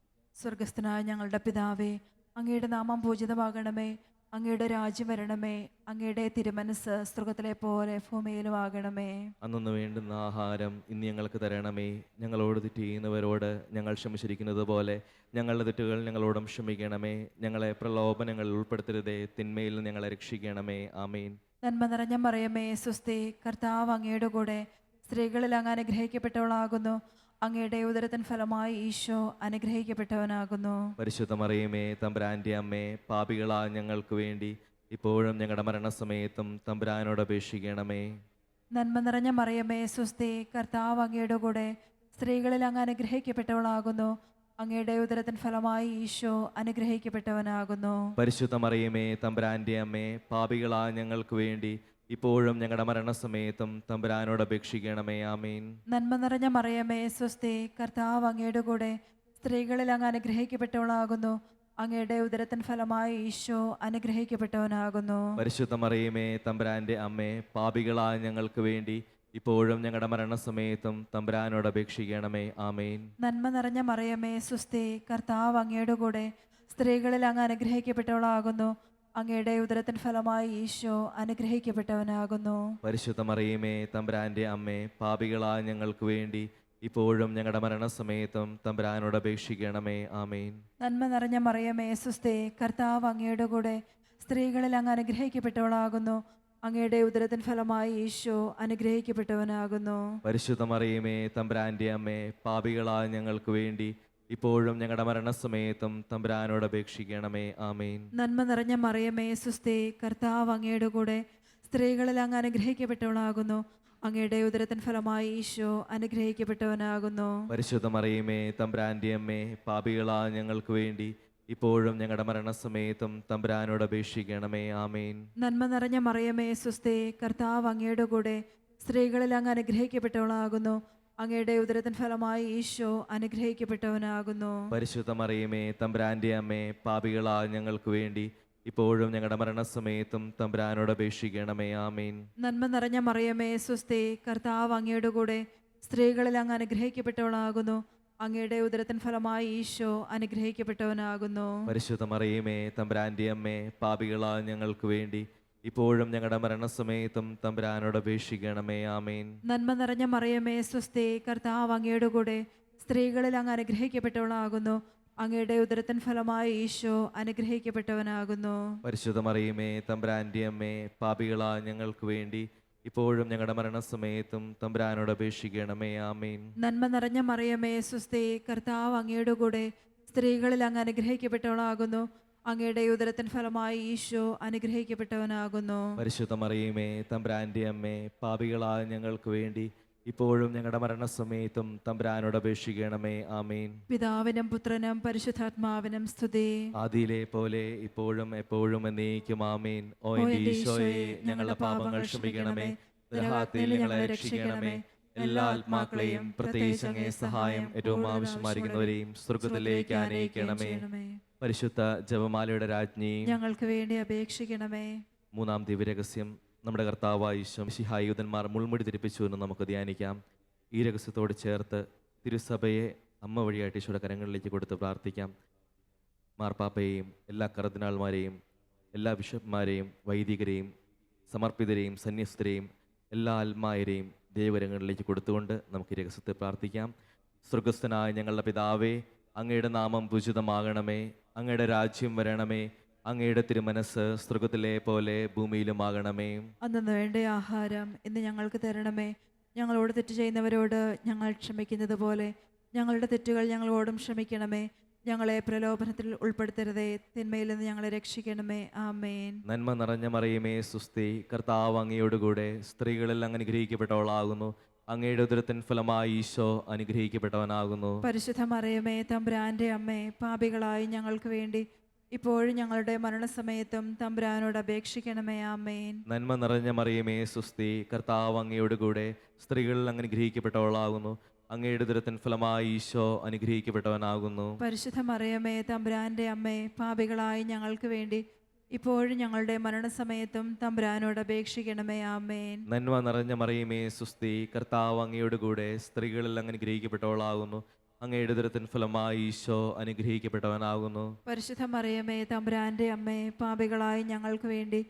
സ്വർഗസ്ഥനായ ഞങ്ങളുടെ പിതാവേ, അങ്ങയുടെ നാമം പൂജിതമാകണമേ. അങ്ങയുടെ രാജ്യം വരണമേ. അങ്ങയുടെ തിരുമനസ് സ്വർഗത്തിലെ പോലെ ഭൂമിയിലും ആകണമേ. അന്നു വേണ്ടുന്ന ആഹാരം ഇന്ന് ഞങ്ങൾക്ക് തരണമേ. ഞങ്ങളോട് തെറ്റ് ചെയ്യുന്നവരോട് ഞങ്ങൾ ക്ഷമിച്ചിരിക്കുന്നത് പോലെ ഞങ്ങളുടെ തെറ്റുകൾ ഞങ്ങളോടും ക്ഷമിക്കണമേ. ഞങ്ങളെ പ്രലോഭനങ്ങളിൽ ഉൾപ്പെടുത്തരുതേ, തിന്മയിൽ ഞങ്ങളെ രക്ഷിക്കണമേ. ആമേൻ. നന്മ നിറഞ്ഞ മറിയമേ സുസ്തി, കർത്താവ് അങ്ങയുടെ കൂടെ, സ്ത്രീകളിൽ അങ്ങ് അനുഗ്രഹിക്കപ്പെട്ടവളാകുന്നു. അങ്ങയുടെ ഉദരത്തിൻ ഫലമായി ഈശോ അനുഗ്രഹിക്കപ്പെട്ടവനാകുന്നു. പരിശുദ്ധ മറിയമേ തമ്പുരാന്റെ അമ്മേ, പാപികളായ ഞങ്ങൾക്ക് വേണ്ടി ഇപ്പോഴും ഞങ്ങളുടെ മരണസമയത്തും തമ്പുരാനോട് അപേക്ഷിക്കണമേ. നന്മ നിറഞ്ഞ മറിയമേ സുസ്തി, കർത്താവ് അങ്ങയുടെ കൂടെ, സ്ത്രീകളിൽ അങ്ങ് അനുഗ്രഹിക്കപ്പെട്ടവളാകുന്നു. അങ്ങയുടെ ഉദരത്തിൻ ഫലമായി ഈശോ അനുഗ്രഹിക്കപ്പെട്ടവനാകുന്നു. പരിശുദ്ധ മറിയമേ തമ്പുരാന്റെ അമ്മേ, പാപികളായ ഞങ്ങൾക്ക് വേണ്ടി ഇപ്പോഴും ഞങ്ങളുടെ മരണസമയത്തും തമ്പുരാനോട് അപേക്ഷിക്കണമേ. ആമേൻ. നന്മ നിറഞ്ഞ മറിയമേ സ്വസ്തി, കർത്താവ് അങ്ങയുടെ കൂടെ, സ്ത്രീകളിൽ അങ്ങ് അനുഗ്രഹിക്കപ്പെട്ടവളാകുന്നു. അങ്ങയുടെ ഉദരത്തിൻ ഫലമായി ഈശോ അനുഗ്രഹിക്കപ്പെട്ടവനാകുന്നു. പരിശുദ്ധ മറിയമേ തമ്പുരാന്റെ അമ്മേ, പാപികളായ ഞങ്ങൾക്ക് വേണ്ടി ഇപ്പോഴും ഞങ്ങളുടെ മരണസമയത്തും തമ്പുരാനോട് അപേക്ഷിക്കണമേ. ആമേൻ. നന്മ നിറഞ്ഞ മറിയമേ സ്വസ്തി, കർത്താവ് അങ്ങയുടെ കൂടെ, സ്ത്രീകളിൽ അങ്ങ് അനുഗ്രഹിക്കപ്പെട്ടവളാകുന്നു. അങ്ങയുടെ ഉദരത്തിൻ ഫലമായി ഈശോ അനുഗ്രഹിക്കപ്പെട്ടവനാകുന്നു. പരിശുദ്ധ മറിയമേ തമ്പുരാന്റെ അമ്മേ, പാപികളായ ഞങ്ങൾക്ക് വേണ്ടി ഇപ്പോഴും ഞങ്ങളുടെ മരണസമയത്തും തമ്പുരാനോട് അപേക്ഷിക്കണമേ. ആമേൻ. നന്മ നിറഞ്ഞ മറിയമേ സ്വസ്തി, കർത്താവ് അങ്ങയുടെ കൂടെ, സ്ത്രീകളിൽ അങ്ങ് അനുഗ്രഹിക്കപ്പെട്ടവളാകുന്നു. അങ്ങയുടെ ഉദരത്തിൻ ഫലമായി ഈശോ അനുഗ്രഹിക്കപ്പെട്ടവനാകുന്നു. പരിശുദ്ധ മറിയമേ തമ്പുരാന്റെ അമ്മേ, പാപികളായ ഞങ്ങൾക്ക് വേണ്ടി ഇപ്പോഴും ഞങ്ങളുടെ മരണസമയത്തും തമ്പുരാനോട് അപേക്ഷിക്കണമേ. ആമേൻ. നന്മ നിറഞ്ഞ മറിയമേ സ്വസ്തി, കർത്താവ് അങ്ങയുടെ കൂടെ, സ്ത്രീകളിൽ അങ്ങ് അനുഗ്രഹിക്കപ്പെട്ടവളാകുന്നു. അങ്ങയുടെ ഉദരത്തിൻ ഫലമായി ഈശോ അനുഗ്രഹിക്കപ്പെട്ടവനാകുന്നു. പരിശുദ്ധ മറിയമേ തമ്പുരാന്റെ അമ്മേ, പാപികളായ ഞങ്ങൾക്ക് വേണ്ടി ഇപ്പോഴും ഞങ്ങളുടെ മരണസമയത്തും തമ്പുരാനോട് അപേക്ഷിക്കണമേ. ആമേൻ. നന്മ നിറഞ്ഞ മറിയമേ സ്വസ്തി, കർത്താവ് അങ്ങയുടെ കൂടെ, സ്ത്രീകളിൽ അങ്ങ് അനുഗ്രഹിക്കപ്പെട്ടവളാകുന്നു. അങ്ങയുടെ ഉദരത്തിൻ ഫലമായി ഈശോ അനുഗ്രഹിക്കപ്പെട്ടവനാകുന്നു. പരിശുദ്ധ മറിയമേ തമ്പുരാന്റെ അമ്മേ, പാപികളായ ഞങ്ങൾക്ക് വേണ്ടി ഇപ്പോഴും ഞങ്ങളുടെ മരണസമയത്തും തമ്പുരാനോട് അപേക്ഷിക്കണമേ. ആമേൻ. നന്മ നിറഞ്ഞ മറിയമേ സ്വസ്തി, കർത്താവ് അങ്ങയുടെ കൂടെ, സ്ത്രീകളിൽ അങ്ങ് അനുഗ്രഹിക്കപ്പെട്ടവളാകുന്നു. അങ്ങയുടെ ഉദരത്തിൻ ഫലമായി ഈശോ അനുഗ്രഹിക്കപ്പെട്ടവനാകുന്നു. പരിശുദ്ധ മറിയമേ തമ്പുരാന്റെ അമ്മേ, പാപികളായ ഞങ്ങൾക്ക് വേണ്ടി ഇപ്പോഴും ഞങ്ങളുടെ മരണസമയത്തും തമ്പുരാനോട് അപേക്ഷിക്കണമേ. ആമേൻ. നന്മ നിറഞ്ഞ മറിയമേ സ്വസ്തി, കർത്താവ് അങ്ങയുടെ കൂടെ സ്ത്രീകളിൽ അങ്ങ് അനുഗ്രഹിക്കപ്പെട്ടവളാകുന്നു. അങ്ങയുടെ ഉദരത്തിൻ ഫലമായി ഈശോ അനുഗ്രഹിക്കപ്പെട്ടവനാകുന്നു. പരിശുദ്ധ മറിയമേ തമ്പുരാന്റെ അമ്മേ, പാപികളായ ഞങ്ങൾക്ക് വേണ്ടി ഇപ്പോഴും ഞങ്ങളുടെ മരണസമയത്തും തമ്പുരാനോട് അപേക്ഷിക്കണമേ. ആമേൻ. നന്മ നിറഞ്ഞ മറിയമേ സ്വസ്തി, കർത്താവ് അങ്ങയുടെ കൂടെ സ്ത്രീകളിൽ അങ്ങ് അനുഗ്രഹിക്കപ്പെട്ടവളാകുന്നു. അങ്ങയുടെ ഉദരത്തിൻ ഫലമായി ഈശോ അനുഗ്രഹിക്കപ്പെട്ടവനാകുന്നു. പരിശുദ്ധ മറിയമേ തമ്പുരാന്റെ അമ്മേ, പാപികളായ ഞങ്ങൾക്ക് വേണ്ടി ഇപ്പോഴും ഞങ്ങളുടെ മരണസമയത്തും തമ്പുരാനോട് അപേക്ഷിക്കണമേ. ആമേൻ. പിതാവിനും പുത്രനും പരിശുദ്ധാത്മാവിനും സ്തുതി. ആദിയിലെ പോലെ ഇപ്പോഴും എപ്പോഴും എന്നേക്കും. ആമേൻ. ഓ എൻ്റെ ഈശോയെ, ഞങ്ങളുടെ പാപങ്ങൾ ക്ഷമിക്കണമേ, നരകത്തിൽ ഞങ്ങളെ രക്ഷിക്കണമേ, എല്ലാ ആത്മാക്കളെയും പ്രത്യേകിച്ച് അങ്ങേ സഹായം ഏറ്റവും ആവശ്യമായിരിക്കുന്നവരെയും സ്വർഗ്ഗത്തിലേക്ക് ആനയിക്കണമേ. പരിശുദ്ധ ജപമാലയുടെ രാജ്ഞി, ഞങ്ങൾക്ക് വേണ്ടി അപേക്ഷിക്കണമേ. മൂന്നാം ദിവ്യരഹസ്യം, നമ്മുടെ കർത്താവായ ഈശോ മിശിഹായ യൂതന്മാർ മുൾമുടി ധരിപ്പിച്ചു എന്ന് നമുക്ക് ധ്യാനിക്കാം. ഈ രഹസ്യത്തോട് ചേർത്ത് തിരുസഭയെ അമ്മ വഴിയായിട്ട് ഈശോയുടെ കരങ്ങളിലേക്ക് കൊടുത്ത് പ്രാർത്ഥിക്കാം. മാർപ്പാപ്പയെയും എല്ലാ കർദിനാൾമാരെയും എല്ലാ ബിഷപ്പ്മാരെയും വൈദികരെയും സമർപ്പിതരെയും സന്യസ്തരെയും എല്ലാ ആത്മായരെയും ദൈവകരങ്ങളിലേക്ക് കൊടുത്തുകൊണ്ട് നമുക്ക് ഈ രഹസ്യത്തെ പ്രാർത്ഥിക്കാം. സ്വർഗസ്ഥനായ ഞങ്ങളുടെ പിതാവേ, അങ്ങയുടെ നാമം പൂജിതമാകണമേ, അങ്ങയുടെ രാജ്യം വരണമേ, അങ്ങയുടെ തിരുമനസ് സ്വർഗത്തിലെ പോലെ ഭൂമിയിലുമാകണമേ. അന്നു വേണ്ട ആഹാരം ഇന്ന് ഞങ്ങൾക്ക് തരണമേ. ഞങ്ങളോട് തെറ്റ് ചെയ്യുന്നവരോട് ഞങ്ങൾ ക്ഷമിക്കുന്നത് പോലെ ഞങ്ങളുടെ തെറ്റുകൾ ഞങ്ങളോടും ക്ഷമിക്കണമേ. ഞങ്ങളെ പ്രലോഭനത്തിൽ ഉൾപ്പെടുത്തരുതേ, തിന്മയിൽ നിന്ന് ഞങ്ങളെ രക്ഷിക്കണമേ. ആമേൻ. നന്മ നിറഞ്ഞ മറിയമേ സുസ്തി, കർത്താവ് അങ്ങയോടുകൂടെ സ്ത്രീകളിൽ അങ്ങ് അനുഗ്രഹിക്കപ്പെട്ടവളാകുന്നു. അങ്ങയുടെ ഉദരത്തിൻ ഫലമായി ഈശോ അനുഗ്രഹിക്കപ്പെട്ടവനാകുന്നു. പരിശുദ്ധ മറിയമേ തമ്പുരാന്റെ അമ്മേ, പാപികളായി ഞങ്ങൾക്ക് വേണ്ടി ഇപ്പോഴും ഞങ്ങളുടെ മരണസമയത്തും തമ്പുരാനോട് അപേക്ഷിക്കണമേ. ആമേൻ. നന്മ നിറഞ്ഞ മറിയമേ സുസ്തി, കർത്താവ് അങ്ങയോടുകൂടെ സ്ത്രീകളിൽ അങ്ങ് അനുഗ്രഹിക്കപ്പെട്ടവളാകുന്നു. അങ്ങയുടെ ഉദരത്തിൻ ഫലമായി ഈശോ അനുഗ്രഹിക്കപ്പെട്ടവനാകുന്നു. പരിശുദ്ധ മറിയമേ തമ്പുരാന്റെ അമ്മേ, പാപികളായി ഞങ്ങൾക്ക് വേണ്ടി ഇപ്പോഴും ഞങ്ങളുടെ മരണസമയത്തും തമ്പുരാനോട് അപേക്ഷിക്കണമേ. ആമേൻ. നന്മ നിറഞ്ഞ മറിയമേ സുസ്തി, കർത്താവ് അങ്ങയോടുകൂടെ സ്ത്രീകളിൽ അങ്ങ് അനുഗ്രഹിക്കപ്പെട്ടവളാകുന്നു. അങ്ങയുടെ ഉദരത്തിൻ ഫലമായി ഈശോ അനുഗ്രഹിക്കപ്പെട്ടവനാകുന്നു. പരിശുദ്ധ മറിയമേ തമ്പുരാന്റെ അമ്മേ, പാപികളായി ഞങ്ങൾക്ക് വേണ്ടി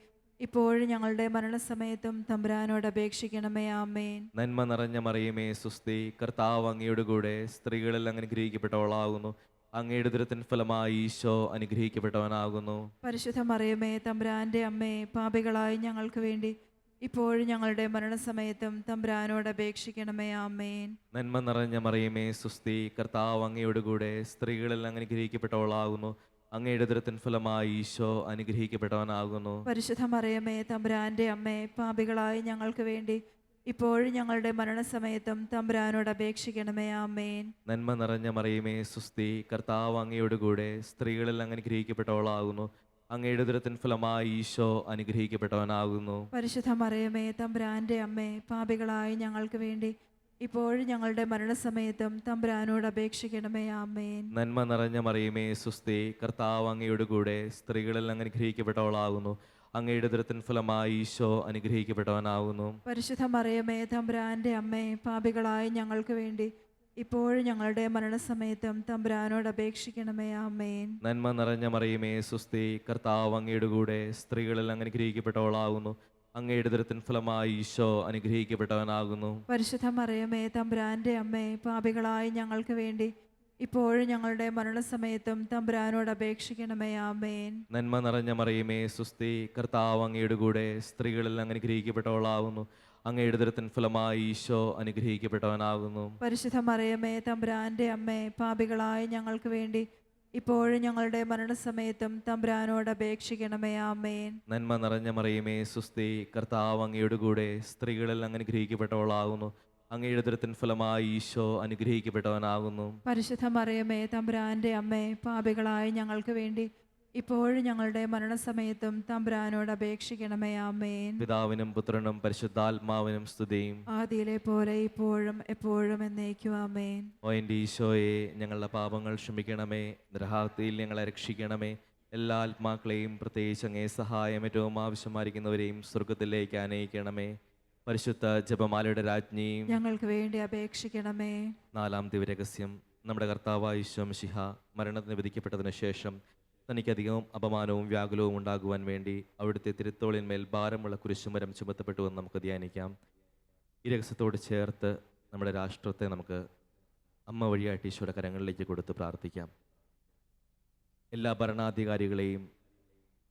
ഇപ്പോഴും ഞങ്ങളുടെ മരണസമയത്തും തമ്പുരാനോട് അപേക്ഷിക്കണമേ. ആമേൻ. നന്മ നിറഞ്ഞ മറിയമേ സുസ്തി, കർത്താവ് അങ്ങയോടുകൂടെ സ്ത്രീകളിൽ അങ്ങ് അനുഗ്രഹിക്കപ്പെട്ടവളാകുന്നു. അങ്ങയുടെ ഉദരത്തിൻ ഫലമായി ഈശോ അനുഗ്രഹിക്കപ്പെട്ടവനാകുന്നു. പരിശുദ്ധ മറിയമേ തമ്പുരാന്റെ അമ്മേ, പാപികളായി ഞങ്ങൾക്ക് വേണ്ടി ഇപ്പോഴും ഞങ്ങളുടെ മരണസമയത്തും തമ്പുരാനോട് അപേക്ഷിക്കണമേ. ആമേൻ. നന്മ നിറഞ്ഞ മറിയമേ സുസ്തി, കർത്താവ് അങ്ങയോടുകൂടെ സ്ത്രീകളിൽ അങ്ങ് അനുഗ്രഹിക്കപ്പെട്ടവളാകുന്നു. അങ്ങയുടെ ഉദരത്തിൻ ഫലമായി ഈശോ അനുഗ്രഹിക്കപ്പെട്ടവനാകുന്നു. പരിശുദ്ധ മറിയമേ തമ്പുരാന്റെ അമ്മേ, പാപികളായി ഞങ്ങൾക്ക് വേണ്ടി ഇപ്പോഴും ഞങ്ങളുടെ മരണസമയത്തും തമ്പുരാനോട് അപേക്ഷിക്കണമേ. ആമേൻ. നന്മ നിറഞ്ഞ മറിയമേ സുസ്തി, കർത്താവ് അങ്ങയോടുകൂടെ സ്ത്രീകളിൽ അങ്ങ് അനുഗ്രഹിക്കപ്പെട്ടവളാകുന്നു. അങ്ങയുടെ ഉദരത്തിൻ ഫലമായി ഈശോ അനുഗ്രഹിക്കപ്പെട്ടവനാകുന്നു. പരിശുദ്ധ മറിയമേ തമ്പുരാന്റെ അമ്മേ, പാപികളായി ഞങ്ങൾക്ക് വേണ്ടി ഇപ്പോഴും ഞങ്ങളുടെ മരണസമയത്തും തമ്പുരാനോട് അപേക്ഷിക്കണമേ. ആമേൻ. നന്മ നിറഞ്ഞ മറിയമേ സുസ്തി, കർത്താവ് അങ്ങയോടുകൂടെ സ്ത്രീകളിൽ അങ്ങ് അനുഗ്രഹിക്കപ്പെട്ടവളാകുന്നു. അങ്ങയുടെ ഉദരത്തിൻ ഫലമായി ഈശോ അനുഗ്രഹിക്കപ്പെട്ടവനാകുന്നു. പരിശുദ്ധ മറിയമേ തമ്പുരാന്റെ അമ്മേ, പാപികളായി ഞങ്ങൾക്ക് വേണ്ടി ഇപ്പോഴും ഞങ്ങളുടെ മരണസമയത്തും തമ്പുരാനോട് അപേക്ഷിക്കണമേ. ആമേൻ. നന്മ നിറഞ്ഞ മറിയമേ സുസ്തി, കർത്താവ് അങ്ങയോടുകൂടെ സ്ത്രീകളിൽ അങ്ങ് അനുഗ്രഹിക്കപ്പെട്ടവളാകുന്നു. അങ്ങയുടെ ഉദരത്തിൻ ഫലമായി ഈശോ അനുഗ്രഹിക്കപ്പെട്ടവനാകുന്നു. പരിശുദ്ധ മറിയമേ തമ്പുരാന്റെ അമ്മേ, പാപികളായി ഞങ്ങൾക്ക് വേണ്ടി ഇപ്പോഴും ഞങ്ങളുടെ മരണസമയത്തും തമ്പുരാനോട് അപേക്ഷിക്കണമേ. ആമേൻ. നന്മ നിറഞ്ഞ മറിയമേ സുസ്തി, കർത്താവ് അങ്ങയോടുകൂടെ സ്ത്രീകളിൽ അങ്ങ് അനുഗ്രഹിക്കപ്പെട്ടവളാകുന്നു. അങ്ങയുടെ ഉദരത്തിൻ ഫലമായി ഈശോ അനുഗ്രഹിക്കപ്പെട്ടവനാകുന്നു. പരിശുദ്ധ മറിയമേ തമ്പുരാന്റെ അമ്മേ, പാപികളായി ഞങ്ങൾക്ക് വേണ്ടി ഇപ്പോഴും ഞങ്ങളുടെ മരണസമയത്തും തമ്പുരാനോട് അപേക്ഷിക്കണമേ. ആമേൻ. നന്മ നിറഞ്ഞ മറിയമേ സുസ്തി, കർത്താവ് അങ്ങയോടുകൂടെ സ്ത്രീകളിൽ അങ്ങ് അനുഗ്രഹിക്കപ്പെട്ടവളാകുന്നു. അങ്ങയുടെ ഉദരത്തിൻ ഫലമായി ഈശോ അനുഗ്രഹിക്കപ്പെട്ടവനാകുന്നു. പരിശുദ്ധ മറിയമേ തമ്പുരാന്റെ അമ്മേ, പാപികളായി ഞങ്ങൾക്ക് വേണ്ടി ഇപ്പോഴും ഞങ്ങളുടെ മരണസമയത്തും തമ്പുരാനോട് അപേക്ഷിക്കണമേ. ആമേൻ. പിതാവിനും പുത്രനും പരിശുദ്ധാത്മാവിനും സ്തുതിയും. ആദിയിലെ പോലെ ഇപ്പോഴും എപ്പോഴും എന്നേക്കും. ആമേൻ. ഓ എൻ്റെ ഈശോയെ, ഞങ്ങളുടെ പാപങ്ങൾ ക്ഷമിക്കണമേ, നരകത്തിൽ ഞങ്ങളെ രക്ഷിക്കണമേ, എല്ലാ ആത്മാക്കളെയും പ്രത്യേകിച്ച് അങ്ങേ സഹായം ഏറ്റവും ആവശ്യമായിരിക്കുന്നവരെയും സ്വർഗത്തിലേക്ക് ആനയിക്കണമേ. പരിശുദ്ധ ജപമാലയുടെ രാജ്ഞിയും ഞങ്ങൾക്ക് വേണ്ടി അപേക്ഷിക്കണമേ. നാലാം ദിവ്യരഹസ്യം, നമ്മുടെ കർത്താവായ ഈശോ മിശിഹ മരണത്തിന് വിധിക്കപ്പെട്ടതിന് ശേഷം തനിക്കധികവും അപമാനവും വ്യാകുലവും ഉണ്ടാകുവാൻ വേണ്ടി അവിടുത്തെ തിരുത്തോളിന്മേൽ ഭാരമുള്ള കുരിശുമരം ചുമത്തപ്പെട്ടുവെന്ന് നമുക്ക് ധ്യാനിക്കാം. ഈ രഹസ്യത്തോട് ചേർത്ത് നമ്മുടെ രാഷ്ട്രത്തെ നമുക്ക് അമ്മ വഴിയായിട്ട് ഈശോയുടെ കരങ്ങളിലേക്ക് കൊടുത്ത് പ്രാർത്ഥിക്കാം. എല്ലാ ഭരണാധികാരികളെയും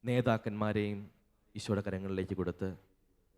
നേതാക്കന്മാരെയും ഈശോയുടെ കരങ്ങളിലേക്ക് കൊടുത്ത്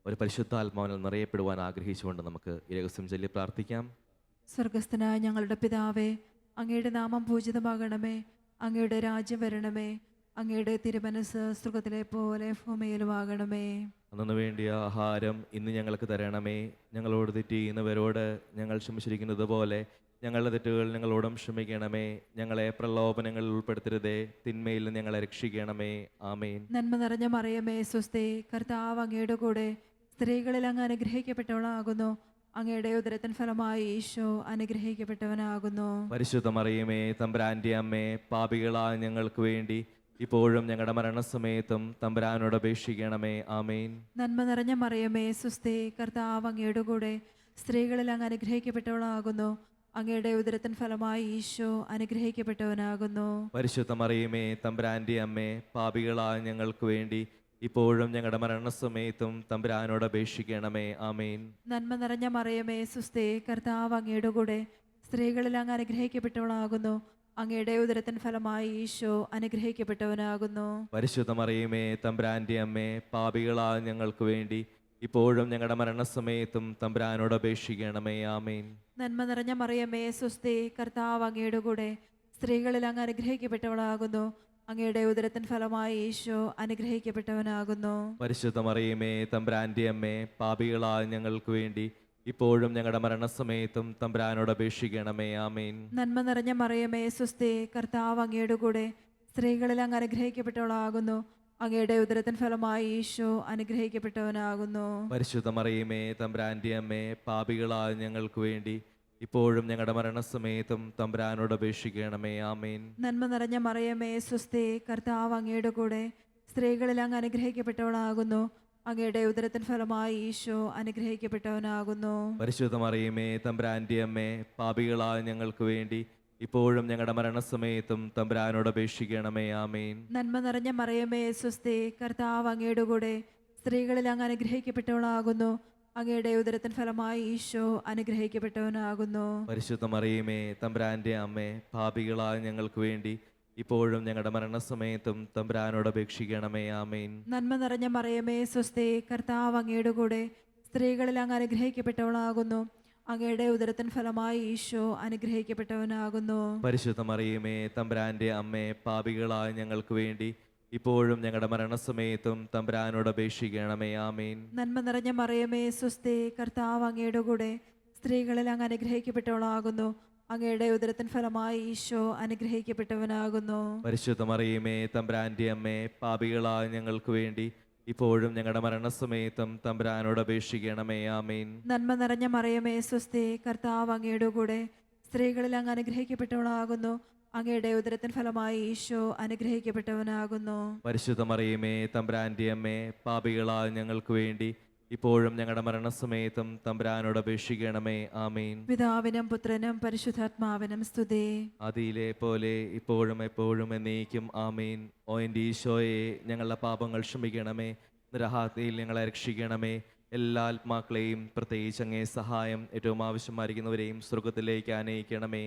ഒരു പരിശുദ്ധാത്മാവിനാൽ നിറയപ്പെടുവാൻ ആഗ്രഹിച്ചുകൊണ്ട് നമുക്ക് ഈ രഹസ്യം ചൊല്ലി പ്രാർത്ഥിക്കാം. സ്വർഗസ്ഥനായ ഞങ്ങളുടെ പിതാവേ, അങ്ങയുടെ നാമം പൂജിതമാകണമേ, അങ്ങയുടെ രാജ്യം വരണമേ, അങ്ങയുടെ തിരുമനസ് സ്വർഗത്തിലെ പോലെ ഭൂമിയിലുമാകണമേ. അന്നു വേണ്ടിയ ആഹാരം ഇന്ന് ഞങ്ങൾക്ക് തരണമേ. ഞങ്ങളോട് തെറ്റ് ചെയ്യുന്നവരോട് ഞങ്ങൾ ക്ഷമിച്ചിരിക്കുന്നത് പോലെ ഞങ്ങളുടെ തെറ്റുകൾ ഞങ്ങളോടും ക്ഷമിക്കണമേ. ഞങ്ങളെ പ്രലോഭനങ്ങളിൽ ഉൾപ്പെടുത്തരുതേ, തിന്മയിൽ നിന്ന് ഞങ്ങളെ രക്ഷിക്കണമേ. ആമേൻ. നന്മ നിറഞ്ഞ മറിയമേ, സ്വസ്തി, കർത്താവ് അങ്ങയുടെ കൂടെ സ്ത്രീകളിൽ അങ്ങ് അനുഗ്രഹിക്കപ്പെട്ടവളാകുന്നു. അങ്ങയുടെ ഉദരത്തിൻ ഫലമായി ഈശോ അനുഗ്രഹിക്കപ്പെട്ടവനാകുന്നു. പരിശുദ്ധ മറിയമേ, തമ്പുരാന്റെ അമ്മേ, പാപികളായ ഞങ്ങൾക്ക് വേണ്ടി ഇപ്പോഴും ഞങ്ങളുടെ മരണസമയത്തും തമ്പുരാനോട് അപേക്ഷിക്കണമേ. ആമേൻ. നന്മ നിറഞ്ഞ മറിയമേ, സ്വസ്തി, കർത്താവ് അങ്ങയുടെ കൂടെ സ്ത്രീകളിൽ അങ്ങ് അനുഗ്രഹിക്കപ്പെട്ടവളാകുന്നു. അങ്ങയുടെ ഉദരത്തിൻ ഫലമായി ഈശോ അനുഗ്രഹിക്കപ്പെട്ടവനാകുന്നു. പരിശുദ്ധ മറിയമേ, തമ്പുരാന്റെ അമ്മേ, പാപികളായ ഞങ്ങൾക്ക് വേണ്ടി ഇപ്പോഴും ഞങ്ങളുടെ മരണസമയത്തും തമ്പുരാനോട് അപേക്ഷിക്കണമേ. ആമേൻ. നന്മ നിറഞ്ഞ മറിയമേ, സ്വസ്തി, കർത്താവ് അങ്ങയുടെ കൂടെ സ്ത്രീകളിൽ അങ്ങ് അനുഗ്രഹിക്കപ്പെട്ടവളാകുന്നു. അങ്ങയുടെ ഉദരത്തിൻ ഫലമായി ഈശോ അനുഗ്രഹിക്കപ്പെട്ടവനാകുന്നു. പരിശുദ്ധ മറിയമേ, തമ്പുരാന്റെ അമ്മേ, പാപികളായ ഞങ്ങൾക്ക് വേണ്ടി ഇപ്പോഴും ഞങ്ങളുടെ മരണസമയത്തും തമ്പുരാനോട് അപേക്ഷിക്കണമേ. ആമേൻ. നന്മ നിറഞ്ഞ മറിയമേ, സ്വസ്തി, കർത്താവ് അങ്ങയുടെ കൂടെ സ്ത്രീകളിൽ അങ്ങ് അനുഗ്രഹിക്കപ്പെട്ടവളാകുന്നു. അങ്ങയുടെ ഉദരത്തിൻ ഫലമായി ഈശോ അനുഗ്രഹിക്കപ്പെട്ടവനാകുന്നു. പരിശുദ്ധ മറിയമേ, തമ്പുരാന്റെ അമ്മേ, പാപികളായ ഞങ്ങൾക്ക് വേണ്ടി ഇപ്പോഴും ഞങ്ങളുടെ മരണസമയത്തും തമ്പുരാനോട് അപേക്ഷിക്കണമേ. ആമേൻ. നന്മ നിറഞ്ഞ മറിയമേ, സ്വസ്തി, കർത്താവ് അങ്ങയുടെ കൂടെ സ്ത്രീകളിൽ അങ്ങ് അനുഗ്രഹിക്കപ്പെട്ടവളാകുന്നു. അങ്ങയുടെ ഉദരത്തിൻ ഫലമായി ഈശോ അനുഗ്രഹിക്കപ്പെട്ടവനാകുന്നു. പരിശുദ്ധ മറിയമേ, തമ്പുരാന്റെ അമ്മേ, പാപികളായ ഞങ്ങൾക്ക് വേണ്ടി ഇപ്പോഴും ഞങ്ങളുടെ മരണസമയത്തും തമ്പുരാനോട് അപേക്ഷിക്കണമേ. ആമേൻ. നന്മ നിറഞ്ഞ മറിയമേ, സ്വസ്തി, കർത്താവ് അങ്ങയുടെ കൂടെ സ്ത്രീകളിൽ അങ്ങ് അനുഗ്രഹിക്കപ്പെട്ടവളാകുന്നു. അങ്ങയുടെ ഉദരത്തിൻ ഫലമായി ഈശോ അനുഗ്രഹിക്കപ്പെട്ടവനാകുന്നു. പരിശുദ്ധ മറിയമേ, തമ്പുരാന്റെ അമ്മേ, പാപികളായ ഞങ്ങൾക്ക് വേണ്ടി ഇപ്പോഴും ഞങ്ങളുടെ മരണസമയത്തും തമ്പുരാനോട് അപേക്ഷിക്കണമേ. ആമേൻ. നന്മ നിറഞ്ഞ മറിയമേ, സ്വസ്തി, കർത്താവ് അങ്ങയുടെ കൂടെ സ്ത്രീകളിൽ അങ്ങ് അനുഗ്രഹിക്കപ്പെട്ടവളാകുന്നു. അങ്ങയുടെ ഉദരത്തിൻ ഫലമായി ഈശോ അനുഗ്രഹിക്കപ്പെട്ടവനാകുന്നു. പരിശുദ്ധ മറിയമേ, തമ്പുരാന്റെ അമ്മേ, പാപികളായ ഞങ്ങൾക്ക് വേണ്ടി ഇപ്പോഴും ഞങ്ങളുടെ മരണസമയത്തും തമ്പുരാനോട് അപേക്ഷിക്കണമേ. ആമേൻ. നന്മ നിറഞ്ഞ മറിയമേ, സ്വസ്തി, കർത്താവ് അങ്ങയുടെ കൂടെ സ്ത്രീകളിൽ അങ്ങ് അനുഗ്രഹിക്കപ്പെട്ടവളാകുന്നു. അങ്ങയുടെ ഉദരത്തിൻ ഫലമായി ഈശോ അനുഗ്രഹിക്കപ്പെട്ടവനാകുന്നു. പരിശുദ്ധ മറിയമേ, തമ്പുരാന്റെ അമ്മേ, പാപികളായ ഞങ്ങൾക്ക് വേണ്ടി ഇപ്പോഴും ഞങ്ങളുടെ മരണസമയത്തും തമ്പുരാനോട് അപേക്ഷിക്കണമേ. ആമേൻ. നന്മ നിറഞ്ഞ മറിയമേ, സ്വസ്തി, കർത്താവ് അങ്ങയുടെ കൂടെ സ്ത്രീകളിൽ അങ്ങ് അനുഗ്രഹിക്കപ്പെട്ടവളാകുന്നു. അങ്ങയുടെ ഉദരത്തിൻ ഫലമായി ഈശോ അനുഗ്രഹിക്കപ്പെട്ടവനാകുന്നു. പരിശുദ്ധ മറിയമേ, തമ്പുരാന്റെ അമ്മേ, പാപികളായ ഞങ്ങൾക്ക് വേണ്ടി ഇപ്പോഴും ഞങ്ങളുടെ മരണസമയത്തും തമ്പുരാനോട് അപേക്ഷിക്കണമേ. ആമേൻ. നന്മ നിറഞ്ഞ മറിയമേ, സ്വസ്തി, കർത്താവ് അങ്ങയുടെ കൂടെ സ്ത്രീകളിൽ അങ്ങ് അനുഗ്രഹിക്കപ്പെട്ടവളാകുന്നു. അങ്ങയുടെ ഉദരത്തിൻ ഫലമായി ഈശോ അനുഗ്രഹിക്കപ്പെട്ടവനാകുന്നു. പരിശുദ്ധ മറിയമേ, തമ്പുരാന്റെ അമ്മേ, പാപികളായ ഞങ്ങൾക്ക് വേണ്ടി ഇപ്പോഴും ഞങ്ങളുടെ മരണസമയത്തും തമ്പുരാനോട് അപേക്ഷിക്കണമേ. ആമേൻ. പിതാവിനും പുത്രനും പരിശുദ്ധാത്മാവിനും സ്തുതി. ആദിയിലെ പോലെ ഇപ്പോഴും എപ്പോഴും എന്നേക്കും. ആമേൻ. ഓ എൻ്റെ ഈശോയെ, ഞങ്ങളുടെ പാപങ്ങൾ ക്ഷമിക്കണമേ, നിരഹാത്തിയിൽ ഞങ്ങളെ രക്ഷിക്കണമേ. എല്ലാ ആത്മാക്കളെയും പ്രത്യേകിച്ച് അങ്ങേ സഹായം ഏറ്റവും ആവശ്യമായിരിക്കുന്നവരെയും സ്വർഗത്തിലേക്ക് ആനയിക്കണമേ.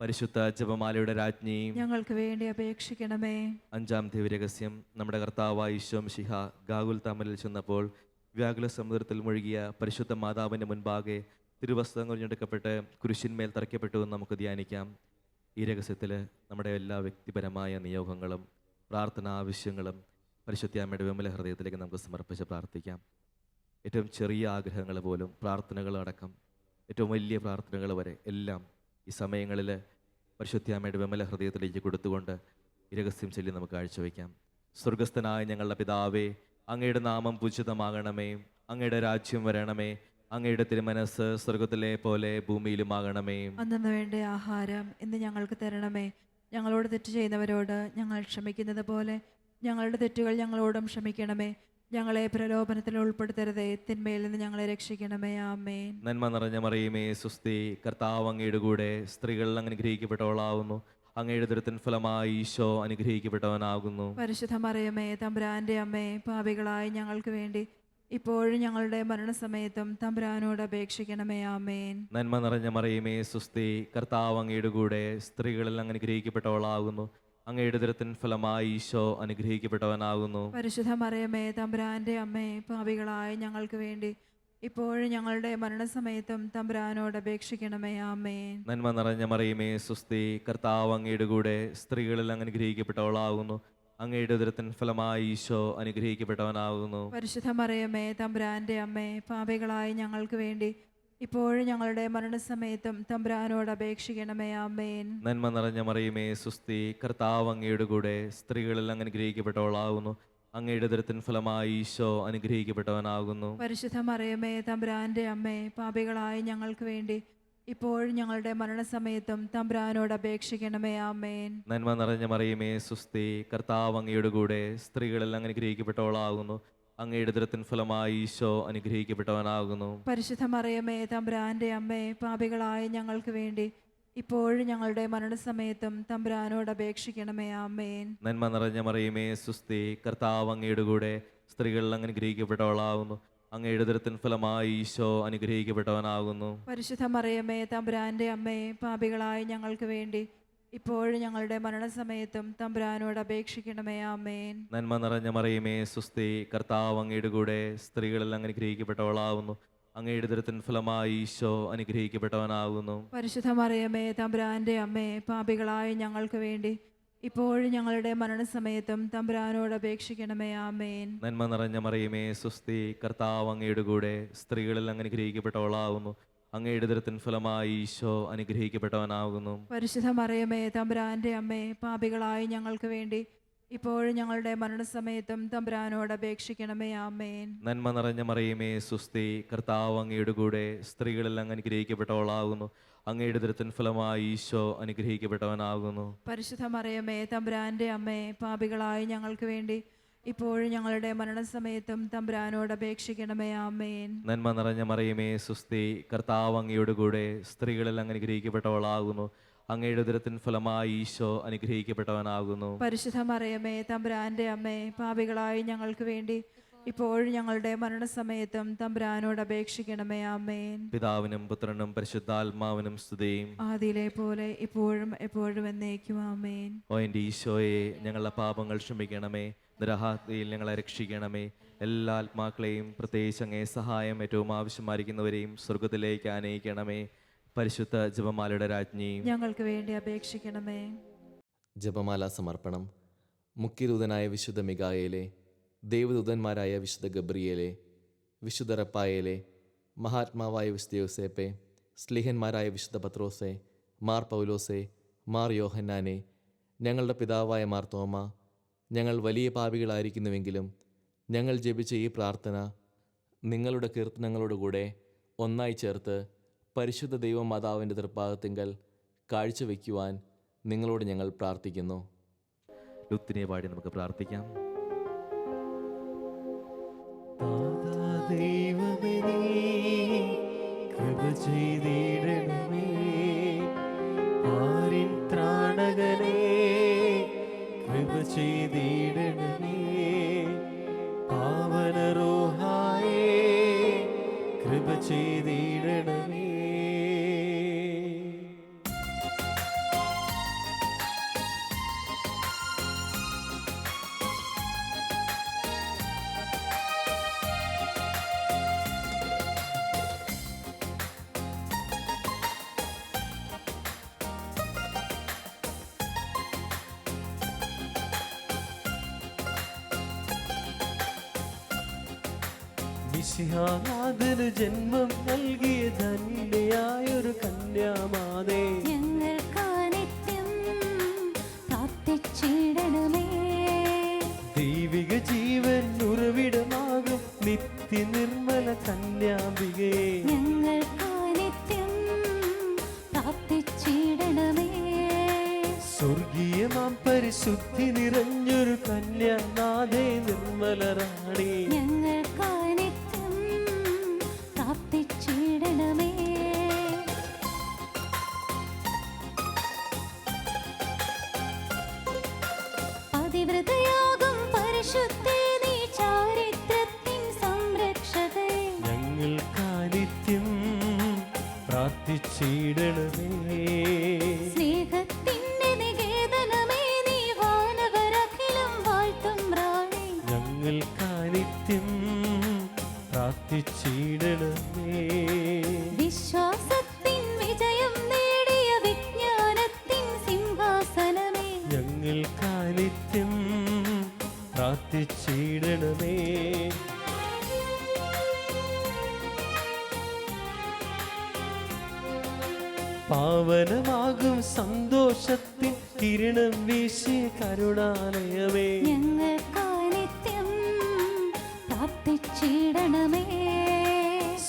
പരിശുദ്ധ ജപമാലയുടെ രാജ്ഞിയും ഞങ്ങൾക്ക് വേണ്ടി അപേക്ഷിക്കണമേ. അഞ്ചാം ദിവ്യരഹസ്യം. നമ്മുടെ കർത്താവായ ഈശോ മിശിഹ ഗാഗുൽ താമലിൽ ചെന്നപ്പോൾ വ്യാകുല സമുദ്രത്തിൽ മുഴുകിയ പരിശുദ്ധ മാതാവിൻ്റെ മുൻപാകെ തിരുവസ്ത്രം കുറിഞ്ഞെടുക്കപ്പെട്ട് കുരിശിന്മേൽ തറയ്ക്കപ്പെട്ടു എന്ന് നമുക്ക് ധ്യാനിക്കാം. ഈ രഹസ്യത്തിൽ നമ്മുടെ എല്ലാ വ്യക്തിപരമായ നിയോഗങ്ങളും പ്രാർത്ഥനാ ആവശ്യങ്ങളും പരിശുദ്ധയമ്മയുടെ വിമല ഹൃദയത്തിലേക്ക് നമുക്ക് സമർപ്പിച്ച് പ്രാർത്ഥിക്കാം. ഏറ്റവും ചെറിയ ആഗ്രഹങ്ങൾ പോലും പ്രാർത്ഥനകളടക്കം ഏറ്റവും വലിയ പ്രാർത്ഥനകൾ വരെ എല്ലാം ഈ സമയങ്ങളിൽ പരിശുദ്ധയമ്മയുടെ വിമല ഹൃദയത്തിലേക്ക് കൊടുത്തുകൊണ്ട് ഈ രഹസ്യം ചൊല്ലി നമുക്ക് കാഴ്ചവെക്കാം. സ്വർഗസ്ഥനായ ഞങ്ങളുടെ പിതാവേ, അങ്ങയുടെ നാമം പൂജിതമാകണമേ, അങ്ങയുടെ രാജ്യം വരണമേ, അങ്ങയുടെ തിരുമനസ് സ്വർഗത്തിലെ പോലെ ഭൂമിയിലുമാകണമേ. അന്നു വേണ്ട ആഹാരം ഇന്ന് ഞങ്ങൾക്ക് തരണമേ. ഞങ്ങളോട് തെറ്റ് ചെയ്യുന്നവരോട് ഞങ്ങൾ ക്ഷമിക്കുന്നത് പോലെ ഞങ്ങളുടെ തെറ്റുകൾ ഞങ്ങളോടും ക്ഷമിക്കണമേ. ഞങ്ങളെ പ്രലോഭനത്തിൽ ഉൾപ്പെടുത്തരുതേ, തിന്മയിൽ നിന്ന് ഞങ്ങളെ രക്ഷിക്കണമേ. ആമേൻ. നന്മ നിറഞ്ഞ മറിയമേ സുസ്തി, കർത്താവ് അങ്ങയുടെ കൂടെ സ്ത്രീകൾ അനുഗ്രഹിക്കപ്പെട്ടവളാവുന്നു. അങ്ങയുടെ ഉദരത്തിൻ ഫലമായി ഈശോ അനുഗ്രഹിക്കപ്പെട്ടവനാകുന്നു. പരിശുദ്ധ മറിയമേ, തമ്പുരാന്റെ അമ്മേ, പാപികളായ ഞങ്ങൾക്ക് വേണ്ടി ഇപ്പോഴും ഞങ്ങളുടെ മരണസമയത്തും തമ്പുരാനോട് അപേക്ഷിക്കണമേ. ആമേൻ. നന്മ നിറഞ്ഞ മറിയമേ സുസ്തി, കർത്താവ് അങ്ങയുടെ കൂടെ സ്ത്രീകളിൽ അനുഗ്രഹിക്കപ്പെട്ടവളാകുന്നു. അങ്ങയുടെ ഉദരത്തിൻ ഫലമായി ഈശോ അനുഗ്രഹിക്കപ്പെട്ടവനാകുന്നു. പരിശുദ്ധ മറിയമേ, തമ്പുരാന്റെ അമ്മേ, പാപികളായ ഞങ്ങൾക്ക് വേണ്ടി ഇപ്പോഴും ഞങ്ങളുടെ മരണസമയത്തും തമ്പുരാനോട് അപേക്ഷിക്കണമേ. ആമേൻ. നന്മ നിറഞ്ഞ മറിയമേ സുസ്തി, കർത്താവ് അങ്ങയുടെ കൂടെ സ്ത്രീകളിൽ അനുഗ്രഹിക്കപ്പെട്ടവളാകുന്നു. അങ്ങയുടെ ഉദരത്തിൻ ഫലമായി ഈശോ അനുഗ്രഹിക്കപ്പെട്ടവനാകുന്നു. പരിശുദ്ധ മറിയമേ, തമ്പുരാന്റെ അമ്മേ, പാപികളായ ഞങ്ങൾക്ക് വേണ്ടി ഇപ്പോഴും ഞങ്ങളുടെ മരണസമയത്തും തമ്പുരാനോട് അപേക്ഷിക്കണമേ. ആമേൻ. നന്മ നിറഞ്ഞ മറിയമേ സുസ്തി, കർത്താവ് അങ്ങയുടെ കൂടെ സ്ത്രീകളിൽ അനുഗ്രഹിക്കപ്പെട്ടവളാകുന്നു. അങ്ങയുടെ ഉദരത്തിൻ ഫലമായി ഈശോ അനുഗ്രഹിക്കപ്പെട്ടവനാകുന്നു. പരിശുദ്ധ മറിയമേ, തമ്പുരാന്റെ അമ്മേ, പാപികളായ ഞങ്ങൾക്ക് വേണ്ടി ഇപ്പോഴും ഞങ്ങളുടെ മരണസമയത്തും തമ്പുരാനോട് അപേക്ഷിക്കണമേ. ആമേൻ. നന്മ നിറഞ്ഞ മറിയമേ സുസ്തി, കർത്താവ് അങ്ങയുടെ കൂടെ സ്ത്രീകളിൽ അനുഗ്രഹിക്കപ്പെട്ടവളാകുന്നു. അങ്ങയുടെ ഉദരത്തിൻ ഫലമായി ഈശോ അനുഗ്രഹിക്കപ്പെട്ടവനാകുന്നു. പരിശുദ്ധ മറിയമേ, തമ്പുരാന്റെ അമ്മേ, പാപികളായ ഞങ്ങൾക്ക് വേണ്ടി ഇപ്പോഴും ഞങ്ങളുടെ മരണസമയത്തും തമ്പുരാനോട് അപേക്ഷിക്കണമേ. ആമേൻ. നന്മ നിറഞ്ഞ മറിയമേ സുസ്തി, കർത്താവ് അങ്ങയുടെ കൂടെ സ്ത്രീകളിൽ അനുഗ്രഹിക്കപ്പെട്ടവളാകുന്നു. അങ്ങയുടെ ഉദരത്തിൻ ഫലമായി ഈശോ അനുഗ്രഹിക്കപ്പെട്ടവനാകുന്നു. പരിശുദ്ധ മറിയമേ, തമ്പുരാന്റെ അമ്മേ, പാപികളായ ഞങ്ങൾക്ക് വേണ്ടി ഇപ്പോഴും ഞങ്ങളുടെ മരണസമയത്തും തമ്പുരാനോട് അപേക്ഷിക്കണമേ. ആമേൻ. നന്മ നിറഞ്ഞ മറിയമേ സുസ്തി, കർത്താവ് അങ്ങയുടെ കൂടെ സ്ത്രീകളിൽ അനുഗ്രഹിക്കപ്പെട്ടവളാകുന്നു. അങ്ങയുടെ ഉദരത്തിൻ ഫലമായി ഈശോ അനുഗ്രഹിക്കപ്പെട്ടവനാകുന്നു. പരിശുദ്ധ മറിയമേ, തമ്പുരാന്റെ അമ്മേ, പാപികളായ ഞങ്ങൾക്ക് വേണ്ടി ഇപ്പോഴും ഞങ്ങളുടെ മരണസമയത്തും തമ്പുരാനോട് അപേക്ഷിക്കണമേ. ആമേൻ. നന്മ നിറഞ്ഞ മറിയമേ സുസ്തി, കർത്താവ് അങ്ങയുടെ കൂടെ സ്ത്രീകളിൽ അനുഗ്രഹിക്കപ്പെട്ടവളാകുന്നു. അങ്ങയുടെ ഉദരത്തിൻ ഫലമായി ഈശോ അനുഗ്രഹിക്കപ്പെട്ടവനാകുന്നു. പരിശുദ്ധ മറിയമേ, തമ്പുരാന്റെ അമ്മേ, പാപികളായ ഞങ്ങൾക്ക് വേണ്ടി ഇപ്പോഴും ഞങ്ങളുടെ മരണസമയത്തും തമ്പുരാനോട് അപേക്ഷിക്കണമേ. ആമേൻ. നന്മ നിറഞ്ഞ മറിയമേ സുസ്തി, കർത്താവ് അങ്ങയുടെ കൂടെ സ്ത്രീകളിൽ അനുഗ്രഹിക്കപ്പെട്ടവളാകുന്നു. അങ്ങയുടെ ഉദരത്തിൻ ഫലമായി ഈശോ അനുഗ്രഹിക്കപ്പെട്ടവനാകുന്നു. പരിശുദ്ധ മറിയമേ, തമ്പുരാന്റെ അമ്മേ, പാപികളായ ഞങ്ങൾക്ക് വേണ്ടി ഇപ്പോഴും ഞങ്ങളുടെ മരണസമയത്തും തമ്പുരാനോട് അപേക്ഷിക്കണമേ. ആമേൻ. നന്മ നിറഞ്ഞ മറിയമേ സുസ്തി, കർത്താവ് അങ്ങയുടെ കൂടെ സ്ത്രീകളിൽ അനുഗ്രഹിക്കപ്പെട്ടവളാകുന്നു. അങ്ങയുടെ ഉദരത്തിൻ ഫലമായി ഈശോ അനുഗ്രഹിക്കപ്പെട്ടവനാകുന്നു. പരിശുദ്ധ മറിയമേ, തമ്പുരാന്റെ അമ്മേ, പാപികളായ ഞങ്ങൾക്ക് വേണ്ടി ഇപ്പോഴും ഞങ്ങളുടെ മരണസമയത്തും തമ്പുരാനോട് അപേക്ഷിക്കണമേ. ആമേൻ. പിതാവിനും പുത്രനും പരിശുദ്ധാത്മാവിനും സ്തുതിയും. ആദിയിലെ പോലെ ഇപ്പോഴും എപ്പോഴും എന്നേക്കും. ആമേൻ. ഓ എൻ്റെ ഈശോയെ, ഞങ്ങളുടെ പാപങ്ങൾ ക്ഷമിക്കണമേ. നിരഹാത്മയിൽ ഞങ്ങളെ രക്ഷിക്കണമേ. എല്ലാ ആത്മാക്കളെയും, പ്രത്യേകിച്ച് അങ്ങേ സഹായം ഏറ്റവും ആവശ്യമായിരിക്കുന്നവരെയും സ്വർഗത്തിലേക്ക് ആനയിക്കണമേ. പരിശുദ്ധ ജപമാലയുടെ രാജ്ഞി, ഞങ്ങൾക്ക് വേണ്ടി അപേക്ഷിക്കണമേ. ജപമാല സമർപ്പണം. മുഖ്യദൂതനായ വിശുദ്ധ മിഖായേലെ, ദേവദൂതന്മാരായ വിശുദ്ധ ഗബ്രിയേലെ, വിശുദ്ധ റപ്പായേലെ, മഹാത്മാവായ വിശുദ്ധ യോസേപ്പെ, സ്ലിഹന്മാരായ വിശുദ്ധ പത്രോസെ, മാർ പൗലോസെ, മാർ യോഹന്നാനെ, ഞങ്ങളുടെ പിതാവായ മാർ തോമ, ഞങ്ങൾ വലിയ പാപികളായിരിക്കുന്നുവെങ്കിലും ഞങ്ങൾ ജപിച്ച ഈ പ്രാർത്ഥന നിങ്ങളുടെ കീർത്തനങ്ങളോടുകൂടെ ഒന്നായി ചേർത്ത് പരിശുദ്ധ ദൈവമാതാവിൻ്റെ തൃപ്പാദത്തിങ്കൽ കാഴ്ചവെക്കുവാൻ നിങ്ങളോട് ഞങ്ങൾ പ്രാർത്ഥിക്കുന്നു. ലുത്തിനെ പാടി നമുക്ക് പ്രാർത്ഥിക്കാം. ദൈവമേ, കൃപ ചെയ്തിടണമേ. ആരിൻ ത്രാണകനേ, കൃപ ചെയ്തിടണമേ. പാവന റൂഹായേ, കൃപ ചെയ്തിടണമേ. മിശിഹാനാഥന് ജന്മം നൽകിയ ധന്യയായൊരു കന്യാമാതേ, ഞങ്ങൾക്കാനിത്യം പ്രാർത്ഥിച്ചിടണമേ. ദൈവിക ജീവൻ ഉറവിടമാകും നിത്യ നിർമ്മല കന്യാംബികേ, ഞങ്ങൾക്കാനിത്യം പ്രാർത്ഥിച്ചിടണമേ. സ്വർഗീയമാം പരിശുദ്ധി നിറഞ്ഞൊരു കന്യാനാഥേ നിർമ്മലറാണി ഞങ്ങൾക്കായി നിത്യം പ്രാർത്ഥിച്ചിടണമേ. അതിവ്രതയാകും പരിശുദ്ധേ നീ ചാരിത്രത്തിൻ സംരക്ഷകേ. ഞങ്ങൾക്കായി നിത്യം പ്രാർത്ഥിച്ചിടണമേ. സ്നേഹത്തിന്റെ നികേതനമേ നീ വാനവരഖിലം വാഴ്ത്തും റാണി. ഞങ്ങൾക്കായി നിത്യം പ്രാർത്ഥിച്ചിടണമേ. വിശ്വാസത്തിൻ വിജയം നേടിയ വിജ്ഞാനത്തിൻ സിംഹാസനമേ. ഞങ്ങൾക്കായി നിത്യം പ്രാർത്ഥിച്ചിടണമേ. പാവനമാകും സന്തോഷത്തിൻ കിരണം വീശിയ കരുണാലയമേ. ഞങ്ങൾക്കായി നിത്യം പ്രാർത്ഥിച്ചിടണമേ.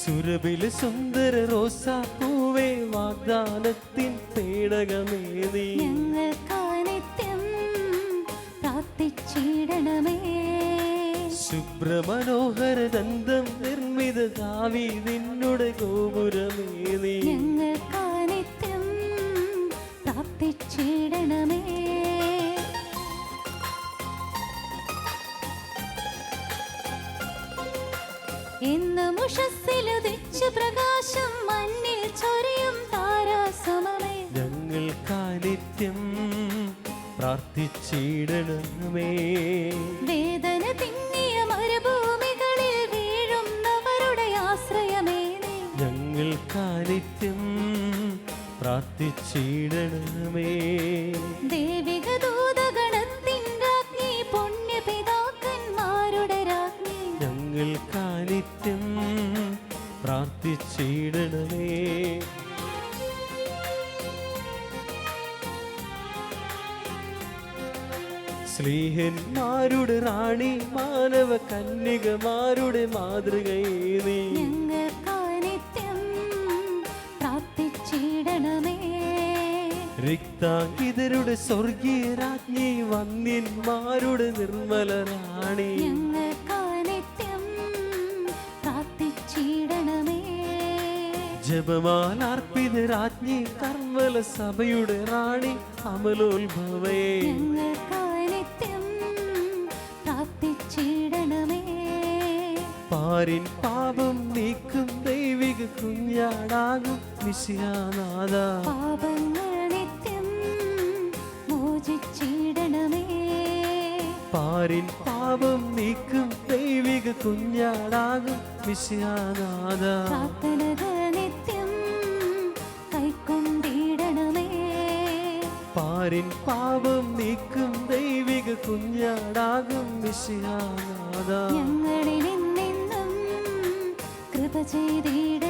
സുരഭില് സുന്ദര റോസാപ്പൂവേ വാഗ്ദാനത്തിൻ പേടകമേ നീ. ഞങ്ങൾക്കായി നിത്യം പ്രാർത്ഥിച്ചിടണമേ. ശുഭ്രമനോഹര ദന്തം നിർമ്മിത ദാവീദിനുടെ ഗോപുരമേ നീ. ഞങ്ങൾക്കായി നിത്യം പ്രാർത്ഥിച്ചിടണമേ. എന്നും ഉഷസ്സിലുദിച്ച പ്രകാശം മണ്ണിൽ ചൊരിയും താരാസുമമേ. ഞങ്ങൾക്കായി നിത്യം പ്രാർത്ഥിച്ചിടണമേ. വേദന തിങ്ങിയ മരുഭൂമികളിൽ വീഴുന്നവരുടെ ആശ്രയമേ നീ. ഞങ്ങൾക്കായി നിത്യം പ്രാർത്ഥിച്ചിടണമേ. ദൈവിക ദൂതഗണത്തിൻ രാജ്ഞി പുണ്യപിതാക്കന്മാരുടെ രാജ്ഞി. ഞങ്ങൾക്കായി നിത്യം പ്രാർത്ഥിച്ചിടണമേ. സ്ലീഹന്മാരുടെ റാണി മാനവ കന്യകമാരുടെ മാതൃകയേ നീ. ഞങ്ങൾക്കായി നിത്യം പ്രാർത്ഥിച്ചിടണമേ. രക്താങ്കിതരുടെ സ്വർഗീയ രാജ്ഞി വന്യന്മാരുടെ നിർമ്മല റാണി. ഞങ്ങൾക്കായി നിത്യം പ്രാർത്ഥിച്ചിടണമേ. ജപമാലാർപ്പിത രാജ്ഞി കർമ്മല സഭയുടെ റാണി അമലോത്ഭവേ. ഞങ്ങൾക്കായി നിത്യം പ്രാർത്ഥിച്ചിടണമേ. പാരിൻ പാപം നീക്കും ദൈവിക കുഞ്ഞാടാകും മിശിഹാനാഥ. പാപങ്ങൾ നിത്യം മോചിച്ചിടണമേ. പാരിൻ പാപം നീക്കും ദൈവിക കുഞ്ഞാടാകും മിശിഹാനാഥ. പ്രാർത്ഥനകൾ നിത്യം കൈക്കൊണ്ടിടണമേ. പാരിൻ പാപം നീക്കും ദൈവിക കുഞ്ഞാടാകും മിശിഹാനാഥ. ഞങ്ങളിൽ നിന്നും കൃപ ചെയ്തിട